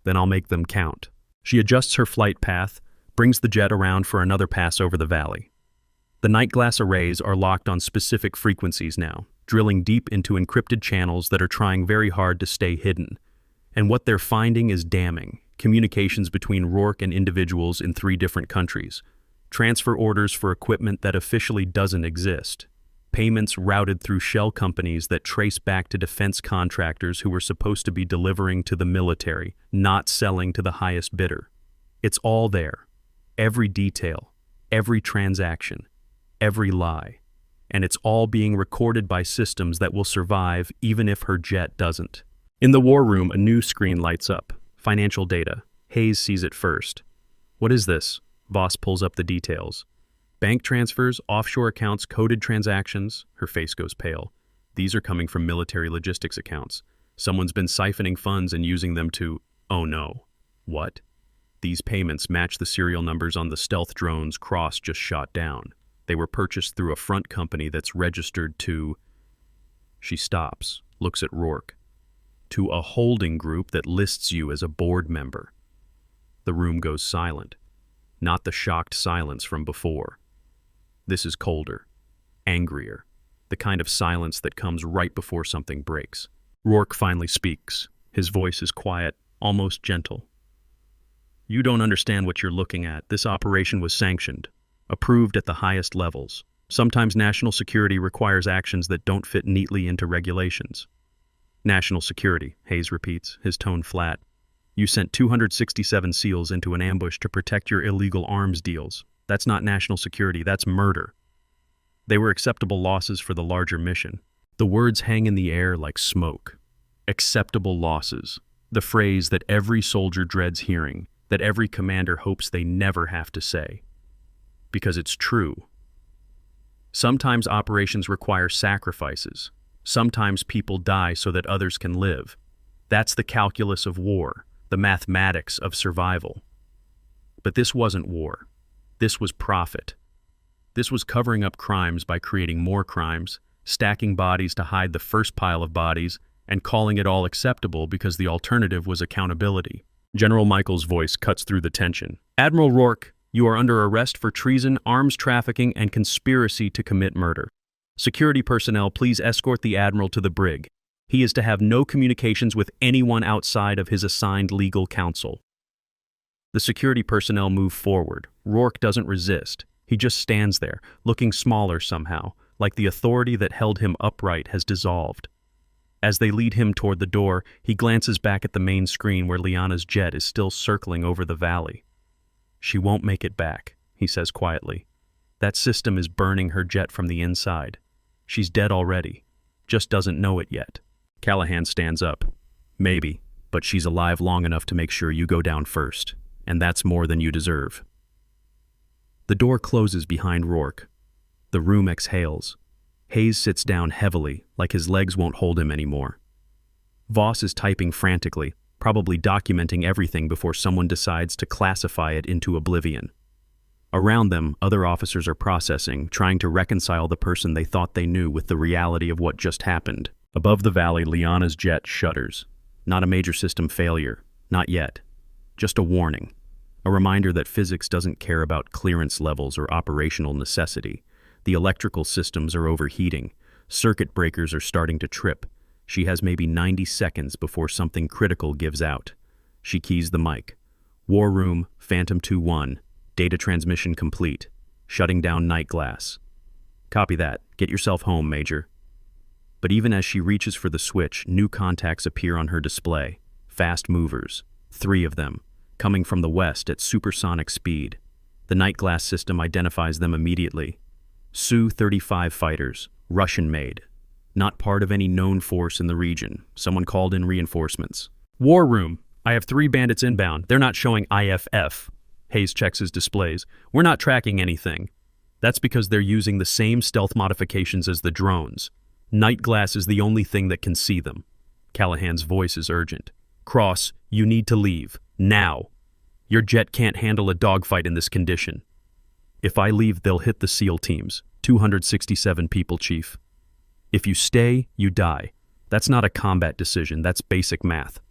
Then I'll make them count. She adjusts her flight path, brings the jet around for another pass over the valley. The Nightglass arrays are locked on specific frequencies now, drilling deep into encrypted channels that are trying very hard to stay hidden. And what they're finding is damning. Communications between Rourke and individuals in 3 different countries. Transfer orders for equipment that officially doesn't exist. Payments routed through shell companies that trace back to defense contractors who were supposed to be delivering to the military, not selling to the highest bidder. It's all there. Every detail, every transaction, every lie. And it's all being recorded by systems that will survive even if her jet doesn't. In the war room, a new screen lights up. Financial data. Hayes sees it first. What is this? Voss pulls up the details. Bank transfers, offshore accounts, coded transactions. Her face goes pale. These are coming from military logistics accounts. Someone's been siphoning funds and using them to... Oh no. What? These payments match the serial numbers on the stealth drones Cross just shot down. They were purchased through a front company that's registered to... She stops, looks at Rourke. To a holding group that lists you as a board member. the room goes silent. Not the shocked silence from before. This is colder, angrier, the kind of silence that comes right before something breaks. Rourke finally speaks. His voice is quiet, almost gentle. You don't understand what you're looking at. This operation was sanctioned, approved at the highest levels. Sometimes national security requires actions that don't fit neatly into regulations. National security, Hayes repeats, his tone flat. You sent 267 SEALs into an ambush to protect your illegal arms deals. That's not national security, that's murder. They were acceptable losses for the larger mission. The words hang in the air like smoke. Acceptable losses. The phrase that every soldier dreads hearing, that every commander hopes they never have to say. Because it's true. Sometimes operations require sacrifices. Sometimes people die so that others can live. That's the calculus of war, the mathematics of survival. But this wasn't war. This was profit. This was covering up crimes by creating more crimes, stacking bodies to hide the first pile of bodies, and calling it all acceptable because the alternative was accountability. General Michael's voice cuts through the tension. Admiral Rourke, you are under arrest for treason, arms trafficking, and conspiracy to commit murder. Security personnel, please escort the Admiral to the brig. He is to have no communications with anyone outside of his assigned legal counsel. The security personnel move forward. Rourke doesn't resist. He just stands there, looking smaller somehow, like the authority that held him upright has dissolved. As they lead him toward the door, he glances back at the main screen where Liana's jet is still circling over the valley. She won't make it back, he says quietly. That system is burning her jet from the inside. She's dead already, just doesn't know it yet. Callahan stands up. Maybe, but she's alive long enough to make sure you go down first, and that's more than you deserve. The door closes behind Rourke. The room exhales. Hayes sits down heavily, like his legs won't hold him anymore. Voss is typing frantically, probably documenting everything before someone decides to classify it into oblivion. Around them, other officers are processing, trying to reconcile the person they thought they knew with the reality of what just happened. Above the valley, Liana's jet shudders. Not a major system failure. Not yet. Just a warning. A reminder that physics doesn't care about clearance levels or operational necessity. The electrical systems are overheating. Circuit breakers are starting to trip. She has maybe 90 seconds before something critical gives out. She keys the mic. War Room, Phantom 2-1. Data transmission complete. Shutting down night glass. Copy that. Get yourself home, Major. But even as she reaches for the switch, new contacts appear on her display. Fast movers. 3 of them. Coming from the west at supersonic speed. The night glass system identifies them immediately. Su-35 fighters. Russian-made. Not part of any known force in the region. Someone called in reinforcements. War Room. I have 3 bandits inbound. They're not showing IFF. Hayes checks his displays. We're not tracking anything. That's because they're using the same stealth modifications as the drones. Night glass is the only thing that can see them. Callahan's voice is urgent. Cross, you need to leave. Now. Your jet can't handle a dogfight in this condition. If I leave, they'll hit the SEAL teams. 267 people, Chief. If you stay, you die. That's not a combat decision, that's basic math.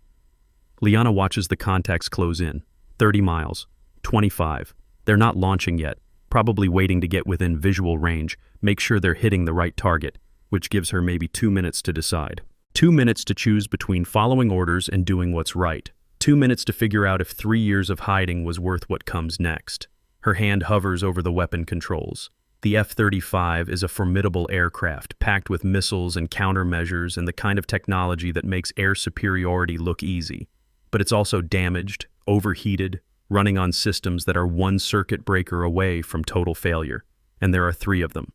Liana watches the contacts close in. 30 miles. 25. They're not launching yet, probably waiting to get within visual range, make sure they're hitting the right target, which gives her maybe 2 minutes to decide. 2 minutes to choose between following orders and doing what's right. 2 minutes to figure out if 3 years of hiding was worth what comes next. Her hand hovers over the weapon controls. The F-35 is a formidable aircraft, packed with missiles and countermeasures and the kind of technology that makes air superiority look easy. But it's also damaged, overheated, running on systems that are 1 circuit breaker away from total failure. And there are 3 of them.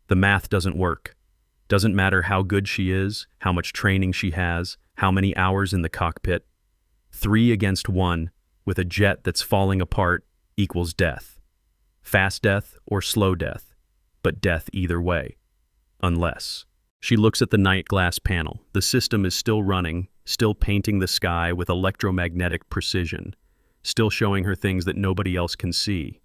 The math doesn't work. Doesn't matter how good she is, how much training she has, how many hours in the cockpit. 3 against 1, with a jet that's falling apart, equals death. Fast death or slow death, but death either way. Unless. She looks at the night glass panel. The system is still running, still painting the sky with electromagnetic precision, still showing her things that nobody else can see,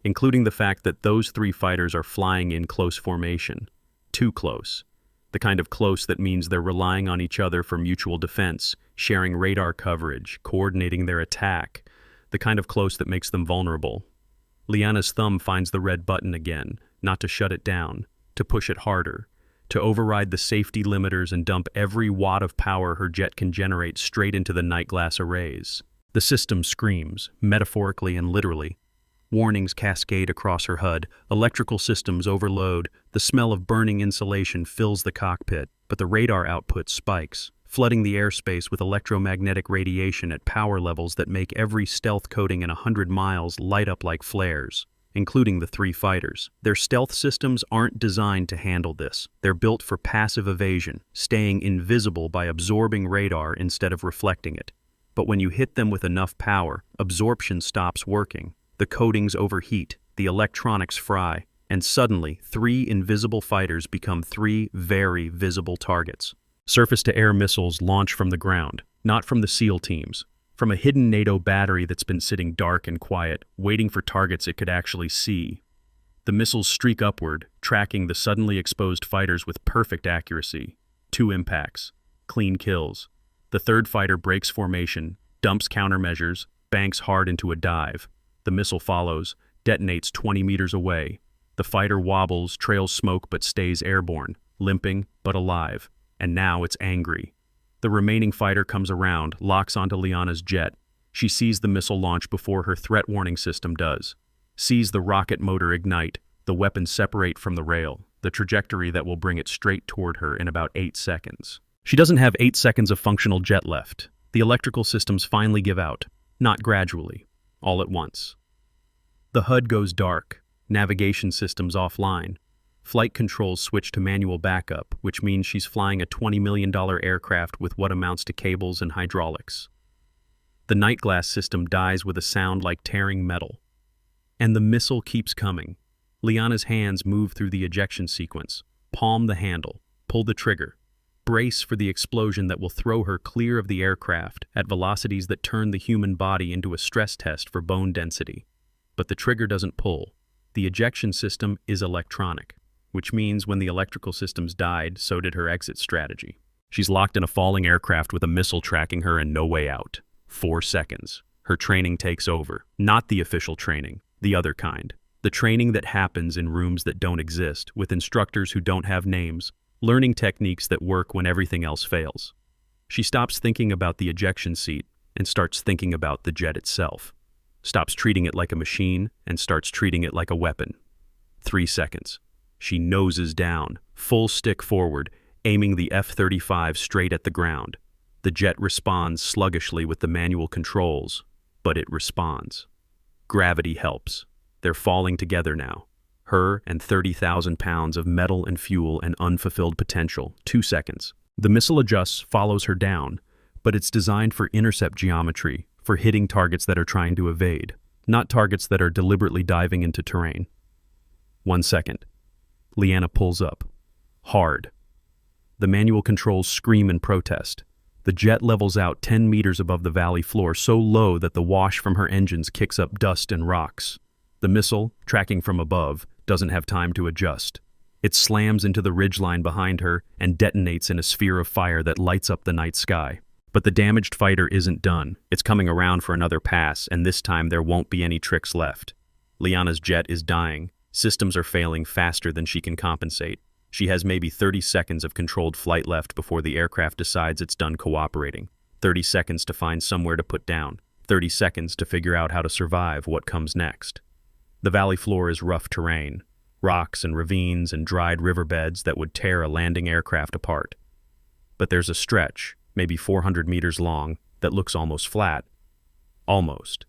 including the fact that those 3 fighters are flying in close formation. Too close. The kind of close that means they're relying on each other for mutual defense, sharing radar coverage, coordinating their attack. the kind of close that makes them vulnerable. Liana's thumb finds the red button again, not to shut it down, to push it harder, to override the safety limiters and dump every watt of power her jet can generate straight into the night glass arrays. The system screams, metaphorically and literally. Warnings cascade across her HUD, electrical systems overload, the smell of burning insulation fills the cockpit, but the radar output spikes, flooding the airspace with electromagnetic radiation at power levels that make every stealth coating in 100 miles light up like flares, including the 3 fighters. Their stealth systems aren't designed to handle this. They're built for passive evasion, staying invisible by absorbing radar instead of reflecting it. But when you hit them with enough power, absorption stops working. The coatings overheat, the electronics fry, and suddenly 3 invisible fighters become 3 very visible targets. Surface-to-air missiles launch from the ground, not from the SEAL teams, from a hidden NATO battery that's been sitting dark and quiet, waiting for targets it could actually see. The missiles streak upward, tracking the suddenly exposed fighters with perfect accuracy. 2 impacts, clean kills. The 3rd fighter breaks formation, dumps countermeasures, banks hard into a dive. The missile follows, detonates 20 meters away. The fighter wobbles, trails smoke but stays airborne, limping but alive. And now it's angry. The remaining fighter comes around, locks onto Liana's jet. She sees the missile launch before her threat warning system does. Sees the rocket motor ignite, the weapon separate from the rail, the trajectory that will bring it straight toward her in about 8 seconds. She doesn't have 8 seconds of functional jet left. The electrical systems finally give out, not gradually, all at once. The HUD goes dark, navigation systems offline. Flight controls switch to manual backup, which means she's flying a $20 million aircraft with what amounts to cables and hydraulics. The night glass system dies with a sound like tearing metal. And the missile keeps coming. Liana's hands move through the ejection sequence, palm the handle, pull the trigger, brace for the explosion that will throw her clear of the aircraft at velocities that turn the human body into a stress test for bone density. But the trigger doesn't pull. The ejection system is electronic, which means when the electrical systems died, so did her exit strategy. She's locked in a falling aircraft with a missile tracking her and no way out. 4 seconds. Her training takes over. Not the official training, the other kind. The training that happens in rooms that don't exist, with instructors who don't have names, learning techniques that work when everything else fails. She stops thinking about the ejection seat and starts thinking about the jet itself. Stops treating it like a machine and starts treating it like a weapon. 3 seconds. She noses down, full stick forward, aiming the F-35 straight at the ground. The jet responds sluggishly with the manual controls, but it responds. Gravity helps. They're falling together now. Her and 30,000 pounds of metal and fuel and unfulfilled potential. 2 seconds. The missile adjusts, follows her down, but it's designed for intercept geometry, for hitting targets that are trying to evade, not targets that are deliberately diving into terrain. 1 second. Liana pulls up. Hard. The manual controls scream in protest. The jet levels out 10 meters above the valley floor, so low that the wash from her engines kicks up dust and rocks. The missile, tracking from above, doesn't have time to adjust. It slams into the ridgeline behind her and detonates in a sphere of fire that lights up the night sky. But the damaged fighter isn't done. It's coming around for another pass, and this time there won't be any tricks left. Liana's jet is dying. Systems are failing faster than she can compensate. She has maybe 30 seconds of controlled flight left before the aircraft decides it's done cooperating. 30 seconds to find somewhere to put down. 30 seconds to figure out how to survive what comes next. The valley floor is rough terrain. Rocks and ravines and dried riverbeds that would tear a landing aircraft apart. But there's a stretch, maybe 400 meters long, that looks almost flat. Almost.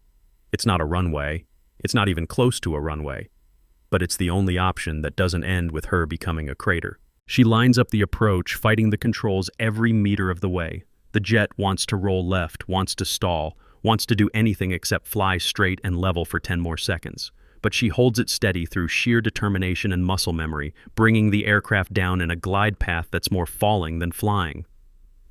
It's not a runway. It's not even close to a runway. But it's the only option that doesn't end with her becoming a crater. She lines up the approach, fighting the controls every meter of the way. The jet wants to roll left, wants to stall, wants to do anything except fly straight and level for 10 more seconds. But she holds it steady through sheer determination and muscle memory, bringing the aircraft down in a glide path that's more falling than flying.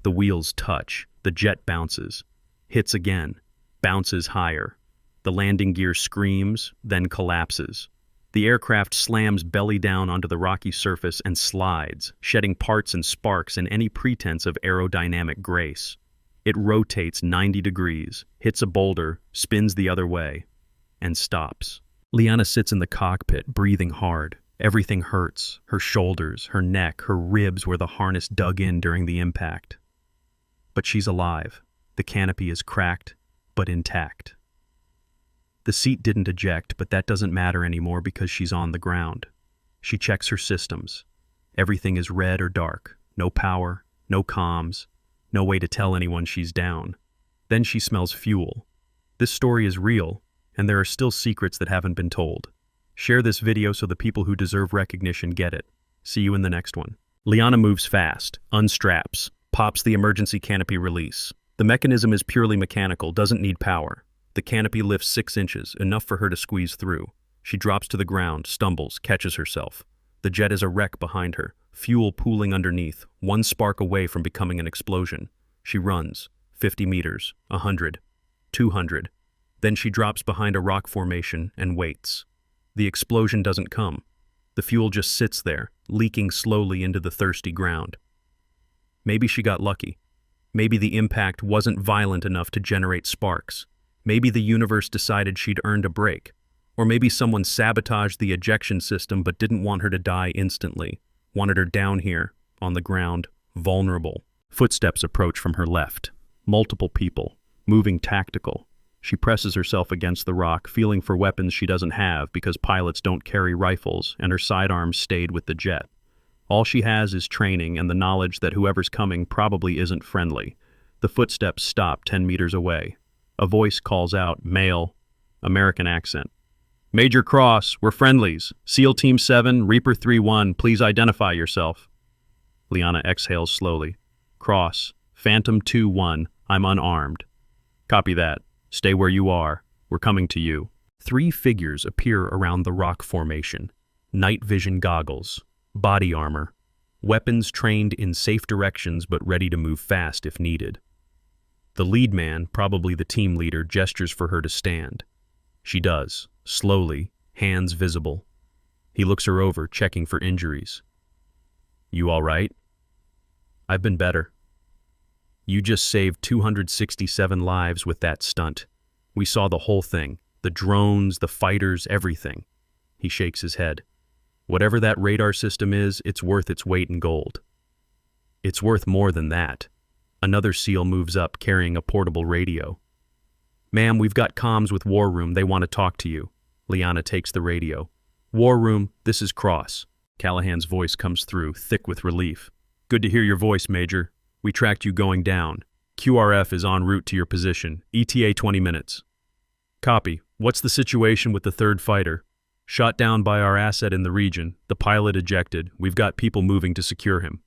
The wheels touch, the jet bounces, hits again, bounces higher. The landing gear screams, then collapses. The aircraft slams belly down onto the rocky surface and slides, shedding parts and sparks and any pretense of aerodynamic grace. It rotates 90 degrees, hits a boulder, spins the other way, and stops. Liana sits in the cockpit, breathing hard. Everything hurts, her shoulders, her neck, her ribs where the harness dug in during the impact. But she's alive. The canopy is cracked, but intact. The seat didn't eject, but that doesn't matter anymore because she's on the ground. She checks her systems. Everything is red or dark. No power, no comms, no way to tell anyone she's down. Then she smells fuel. This story is real, and there are still secrets that haven't been told. Share this video so the people who deserve recognition get it. See you in the next one. Liana moves fast, unstraps, pops the emergency canopy release. The mechanism is purely mechanical, doesn't need power. The canopy lifts 6 inches, enough for her to squeeze through. She drops to the ground, stumbles, catches herself. The jet is a wreck behind her, fuel pooling underneath, one spark away from becoming an explosion. She runs, 50 meters, 100, 200. Then she drops behind a rock formation and waits. The explosion doesn't come. The fuel just sits there, leaking slowly into the thirsty ground. Maybe she got lucky. Maybe the impact wasn't violent enough to generate sparks. Maybe the universe decided she'd earned a break. Or maybe someone sabotaged the ejection system but didn't want her to die instantly. Wanted her down here, on the ground, vulnerable. Footsteps approach from her left. Multiple people, moving tactical. She presses herself against the rock, feeling for weapons she doesn't have because pilots don't carry rifles, and her sidearms stayed with the jet. All she has is training and the knowledge that whoever's coming probably isn't friendly. The footsteps stop 10 meters away. A voice calls out, male, American accent. Major Cross, we're friendlies. SEAL Team 7, Reaper 3-1, please identify yourself. Liana exhales slowly. Cross, Phantom 2-1, I'm unarmed. Copy that. Stay where you are. We're coming to you. 3 figures appear around the rock formation. Night vision goggles, body armor, weapons trained in safe directions but ready to move fast if needed. The lead man, probably the team leader, gestures for her to stand. She does, slowly, hands visible. He looks her over, checking for injuries. You all right? I've been better. You just saved 267 lives with that stunt. We saw the whole thing, the drones, the fighters, everything. He shakes his head. Whatever that radar system is, it's worth its weight in gold. It's worth more than that. Another SEAL moves up, carrying a portable radio. Ma'am, we've got comms with War Room. They want to talk to you. Liana takes the radio. War Room, this is Cross. Callahan's voice comes through, thick with relief. Good to hear your voice, Major. We tracked you going down. QRF is en route to your position. ETA 20 minutes. Copy. What's the situation with the 3rd fighter? Shot down by our asset in the region. The pilot ejected. We've got people moving to secure him.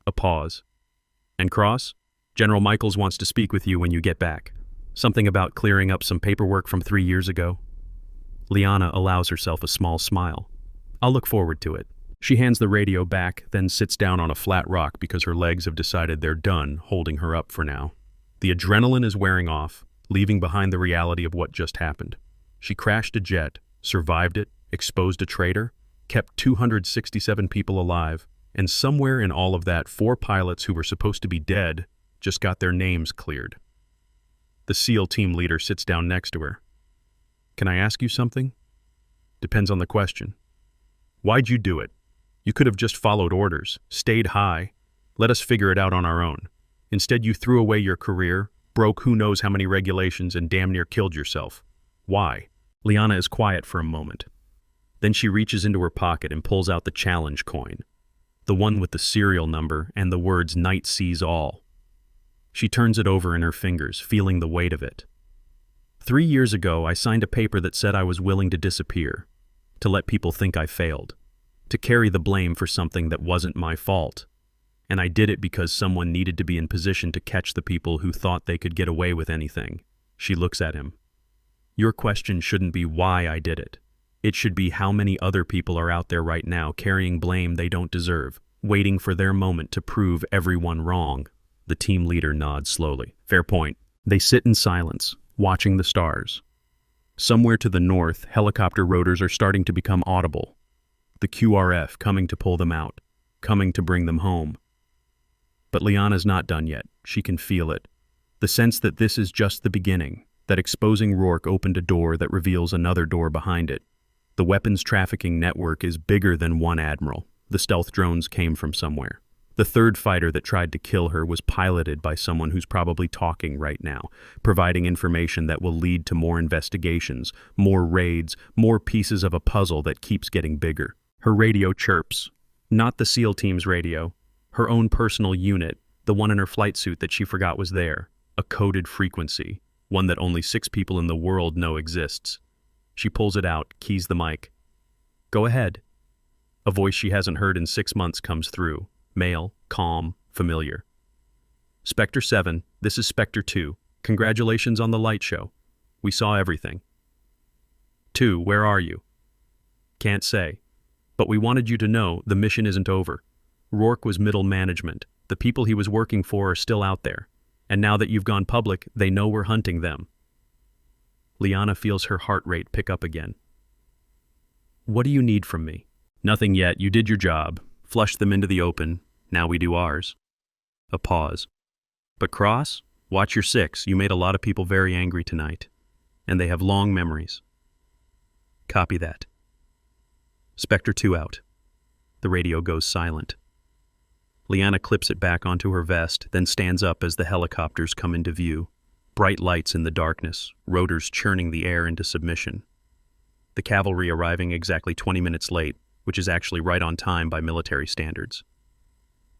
A pause. And Cross? General Michaels wants to speak with you when you get back. Something about clearing up some paperwork from 3 years ago. Liana allows herself a small smile. I'll look forward to it. She hands the radio back, then sits down on a flat rock because her legs have decided they're done holding her up for now. The adrenaline is wearing off, leaving behind the reality of what just happened. She crashed a jet, survived it, exposed a traitor, kept 267 people alive, and somewhere in all of that, 4 pilots who were supposed to be dead just got their names cleared. The SEAL team leader sits down next to her. Can I ask you something? Depends on the question. Why'd you do it? You could have just followed orders, stayed high, let us figure it out on our own. Instead, you threw away your career, broke who knows how many regulations, and damn near killed yourself. Why? Liana is quiet for a moment. Then she reaches into her pocket and pulls out the challenge coin, the one with the serial number and the words "Night sees all." She turns it over in her fingers, feeling the weight of it. 3 years ago, I signed a paper that said I was willing to disappear, to let people think I failed, to carry the blame for something that wasn't my fault. And I did it because someone needed to be in position to catch the people who thought they could get away with anything. She looks at him. Your question shouldn't be why I did it. It should be how many other people are out there right now carrying blame they don't deserve, waiting for their moment to prove everyone wrong. The team leader nods slowly. Fair point. They sit in silence, watching the stars. Somewhere to the north, helicopter rotors are starting to become audible. The QRF coming to pull them out, coming to bring them home. But Liana's not done yet. She can feel it. The sense that this is just the beginning, that exposing Rourke opened a door that reveals another door behind it. The weapons trafficking network is bigger than one admiral. The stealth drones came from somewhere. The third fighter that tried to kill her was piloted by someone who's probably talking right now, providing information that will lead to more investigations, more raids, more pieces of a puzzle that keeps getting bigger. Her radio chirps. Not the SEAL team's radio. Her own personal unit, the one in her flight suit that she forgot was there. A coded frequency, one that only 6 people in the world know exists. She pulls it out, keys the mic. "Go ahead." A voice she hasn't heard in 6 months comes through. Male, calm, familiar. "Spectre 7, this is Spectre 2. Congratulations on the light show. We saw everything." "2, where are you?" "Can't say. But we wanted you to know the mission isn't over. Rourke was middle management. The people he was working for are still out there. And now that you've gone public, they know we're hunting them." Liana feels her heart rate pick up again. "What do you need from me?" "Nothing yet. You did your job. Flushed them into the open. Now we do ours." A pause. "But Cross, watch your 6. You made a lot of people very angry tonight. And they have long memories." "Copy that." Spectre 2 out. The radio goes silent. Liana clips it back onto her vest, then stands up as the helicopters come into view. Bright lights in the darkness, rotors churning the air into submission. The cavalry arriving exactly 20 minutes late, which is actually right on time by military standards.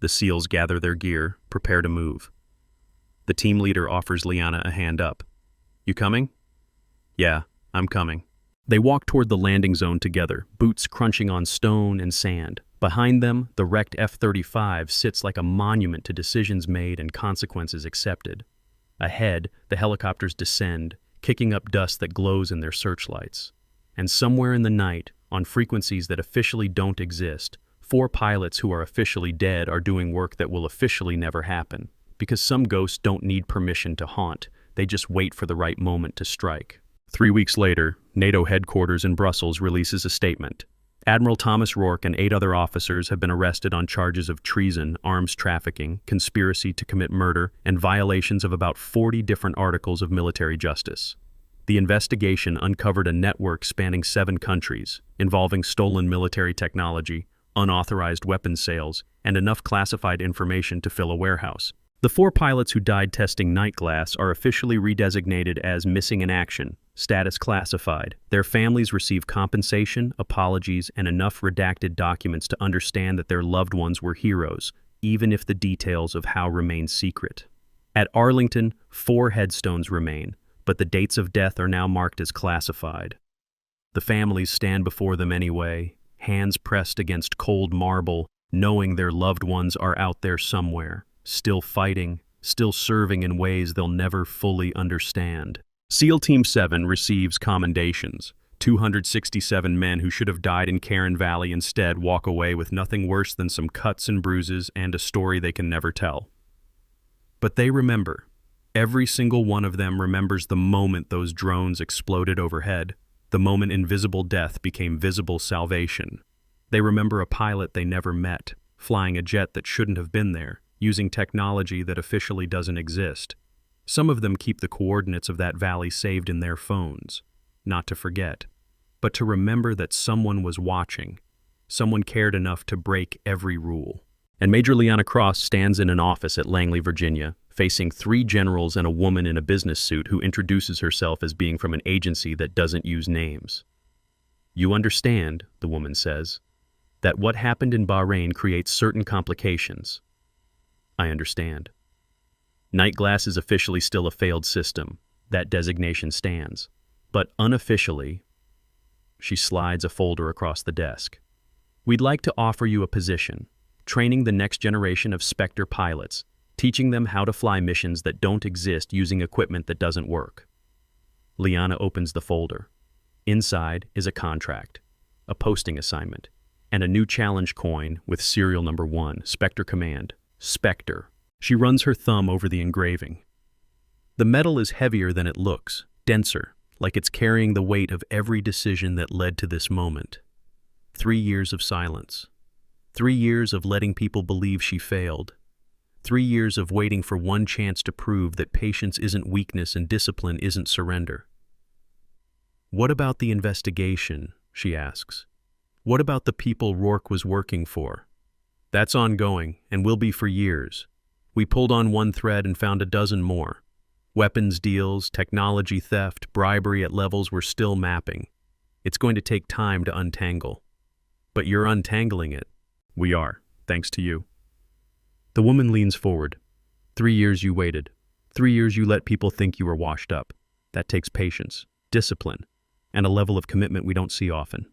The SEALs gather their gear, prepare to move. The team leader offers Liana a hand up. "You coming?" "Yeah, I'm coming." They walk toward the landing zone together, boots crunching on stone and sand. Behind them, the wrecked F-35 sits like a monument to decisions made and consequences accepted. Ahead, the helicopters descend, kicking up dust that glows in their searchlights. And somewhere in the night, on frequencies that officially don't exist, 4 pilots who are officially dead are doing work that will officially never happen. Because some ghosts don't need permission to haunt, they just wait for the right moment to strike. 3 weeks later, NATO headquarters in Brussels releases a statement. Admiral Thomas Rourke and 8 other officers have been arrested on charges of treason, arms trafficking, conspiracy to commit murder, and violations of about 40 different articles of military justice. The investigation uncovered a network spanning 7 countries, involving stolen military technology, unauthorized weapons sales, and enough classified information to fill a warehouse. The 4 pilots who died testing night glass are officially redesignated as missing in action, status classified. Their families receive compensation, apologies, and enough redacted documents to understand that their loved ones were heroes, even if the details of how remain secret. At Arlington, 4 headstones remain, but the dates of death are now marked as classified. The families stand before them anyway, hands pressed against cold marble, knowing their loved ones are out there somewhere, still fighting, still serving in ways they'll never fully understand. SEAL Team 7 receives commendations. 267 men who should have died in Karen Valley instead walk away with nothing worse than some cuts and bruises and a story they can never tell. But they remember. Every single one of them remembers the moment those drones exploded overhead, the moment invisible death became visible salvation. They remember a pilot they never met, flying a jet that shouldn't have been there, using technology that officially doesn't exist. Some of them keep the coordinates of that valley saved in their phones, not to forget, but to remember that someone was watching. Someone cared enough to break every rule. And Major Liana Cross stands in an office at Langley, Virginia, facing 3 generals and a woman in a business suit who introduces herself as being from an agency that doesn't use names. "You understand," the woman says, "that what happened in Bahrain creates certain complications." "I understand." Night glass is officially still a failed system. That designation stands. But unofficially, she slides a folder across the desk. "We'd like to offer you a position, training the next generation of Spectre pilots, teaching them how to fly missions that don't exist using equipment that doesn't work." Liana opens the folder. Inside is a contract, a posting assignment, and a new challenge coin with serial number 1, Spectre Command, Spectre. She runs her thumb over the engraving. The metal is heavier than it looks, denser, like it's carrying the weight of every decision that led to this moment. 3 years of silence. 3 years of letting people believe she failed. 3 years of waiting for one chance to prove that patience isn't weakness and discipline isn't surrender. What about the investigation? She asks. What about the people Rourke was working for? That's ongoing, and will be for years. We pulled on one thread and found a dozen more. Weapons deals, technology theft, bribery at levels we're still mapping. It's going to take time to untangle. But you're untangling it. We are, thanks to you. The woman leans forward. 3 years you waited. 3 years you let people think you were washed up. That takes patience, discipline, and a level of commitment we don't see often.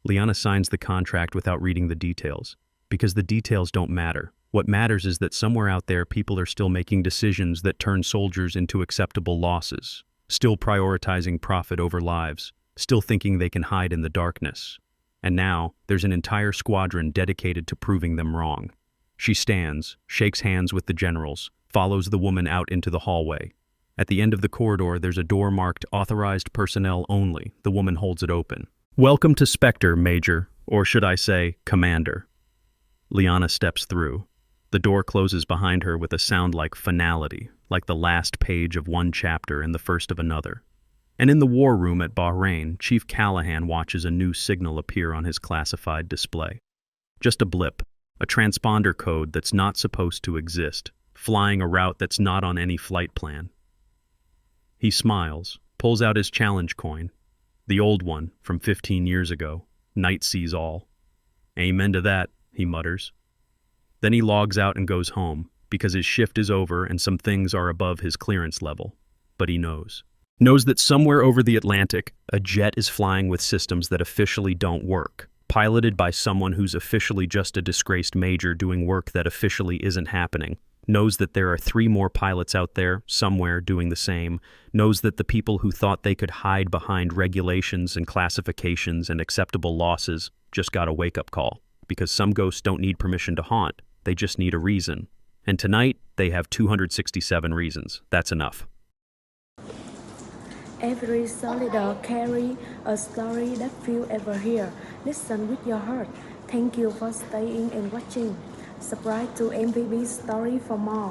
Liana signs the contract without reading the details, because the details don't matter. What matters is that somewhere out there people are still making decisions that turn soldiers into acceptable losses, still prioritizing profit over lives, still thinking they can hide in the darkness. And now, there's an entire squadron dedicated to proving them wrong. She stands, shakes hands with the generals, follows the woman out into the hallway. At the end of the corridor, there's a door marked Authorized Personnel Only. The woman holds it open. Welcome to Spectre, Major, or should I say, Commander. Liana steps through. The door closes behind her with a sound like finality, like the last page of one chapter and the first of another. And in the war room at Bahrain, Chief Callahan watches a new signal appear on his classified display. Just a blip, a transponder code that's not supposed to exist, flying a route that's not on any flight plan. He smiles, pulls out his challenge coin, the old one from 15 years ago. Night sees all. Amen to that, he mutters. Then he logs out and goes home, because his shift is over and some things are above his clearance level. But he knows. Knows that somewhere over the Atlantic, a jet is flying with systems that officially don't work, piloted by someone who's officially just a disgraced major doing work that officially isn't happening. Knows that there are 3 more pilots out there, somewhere, doing the same. Knows that the people who thought they could hide behind regulations and classifications and acceptable losses just got a wake-up call. Because some ghosts don't need permission to haunt, they just need a reason. And tonight, they have 267 reasons. That's enough. Every soldier carries a story that few ever hear. Listen with your heart. Thank you for staying and watching. Subscribe to MVB Story for more.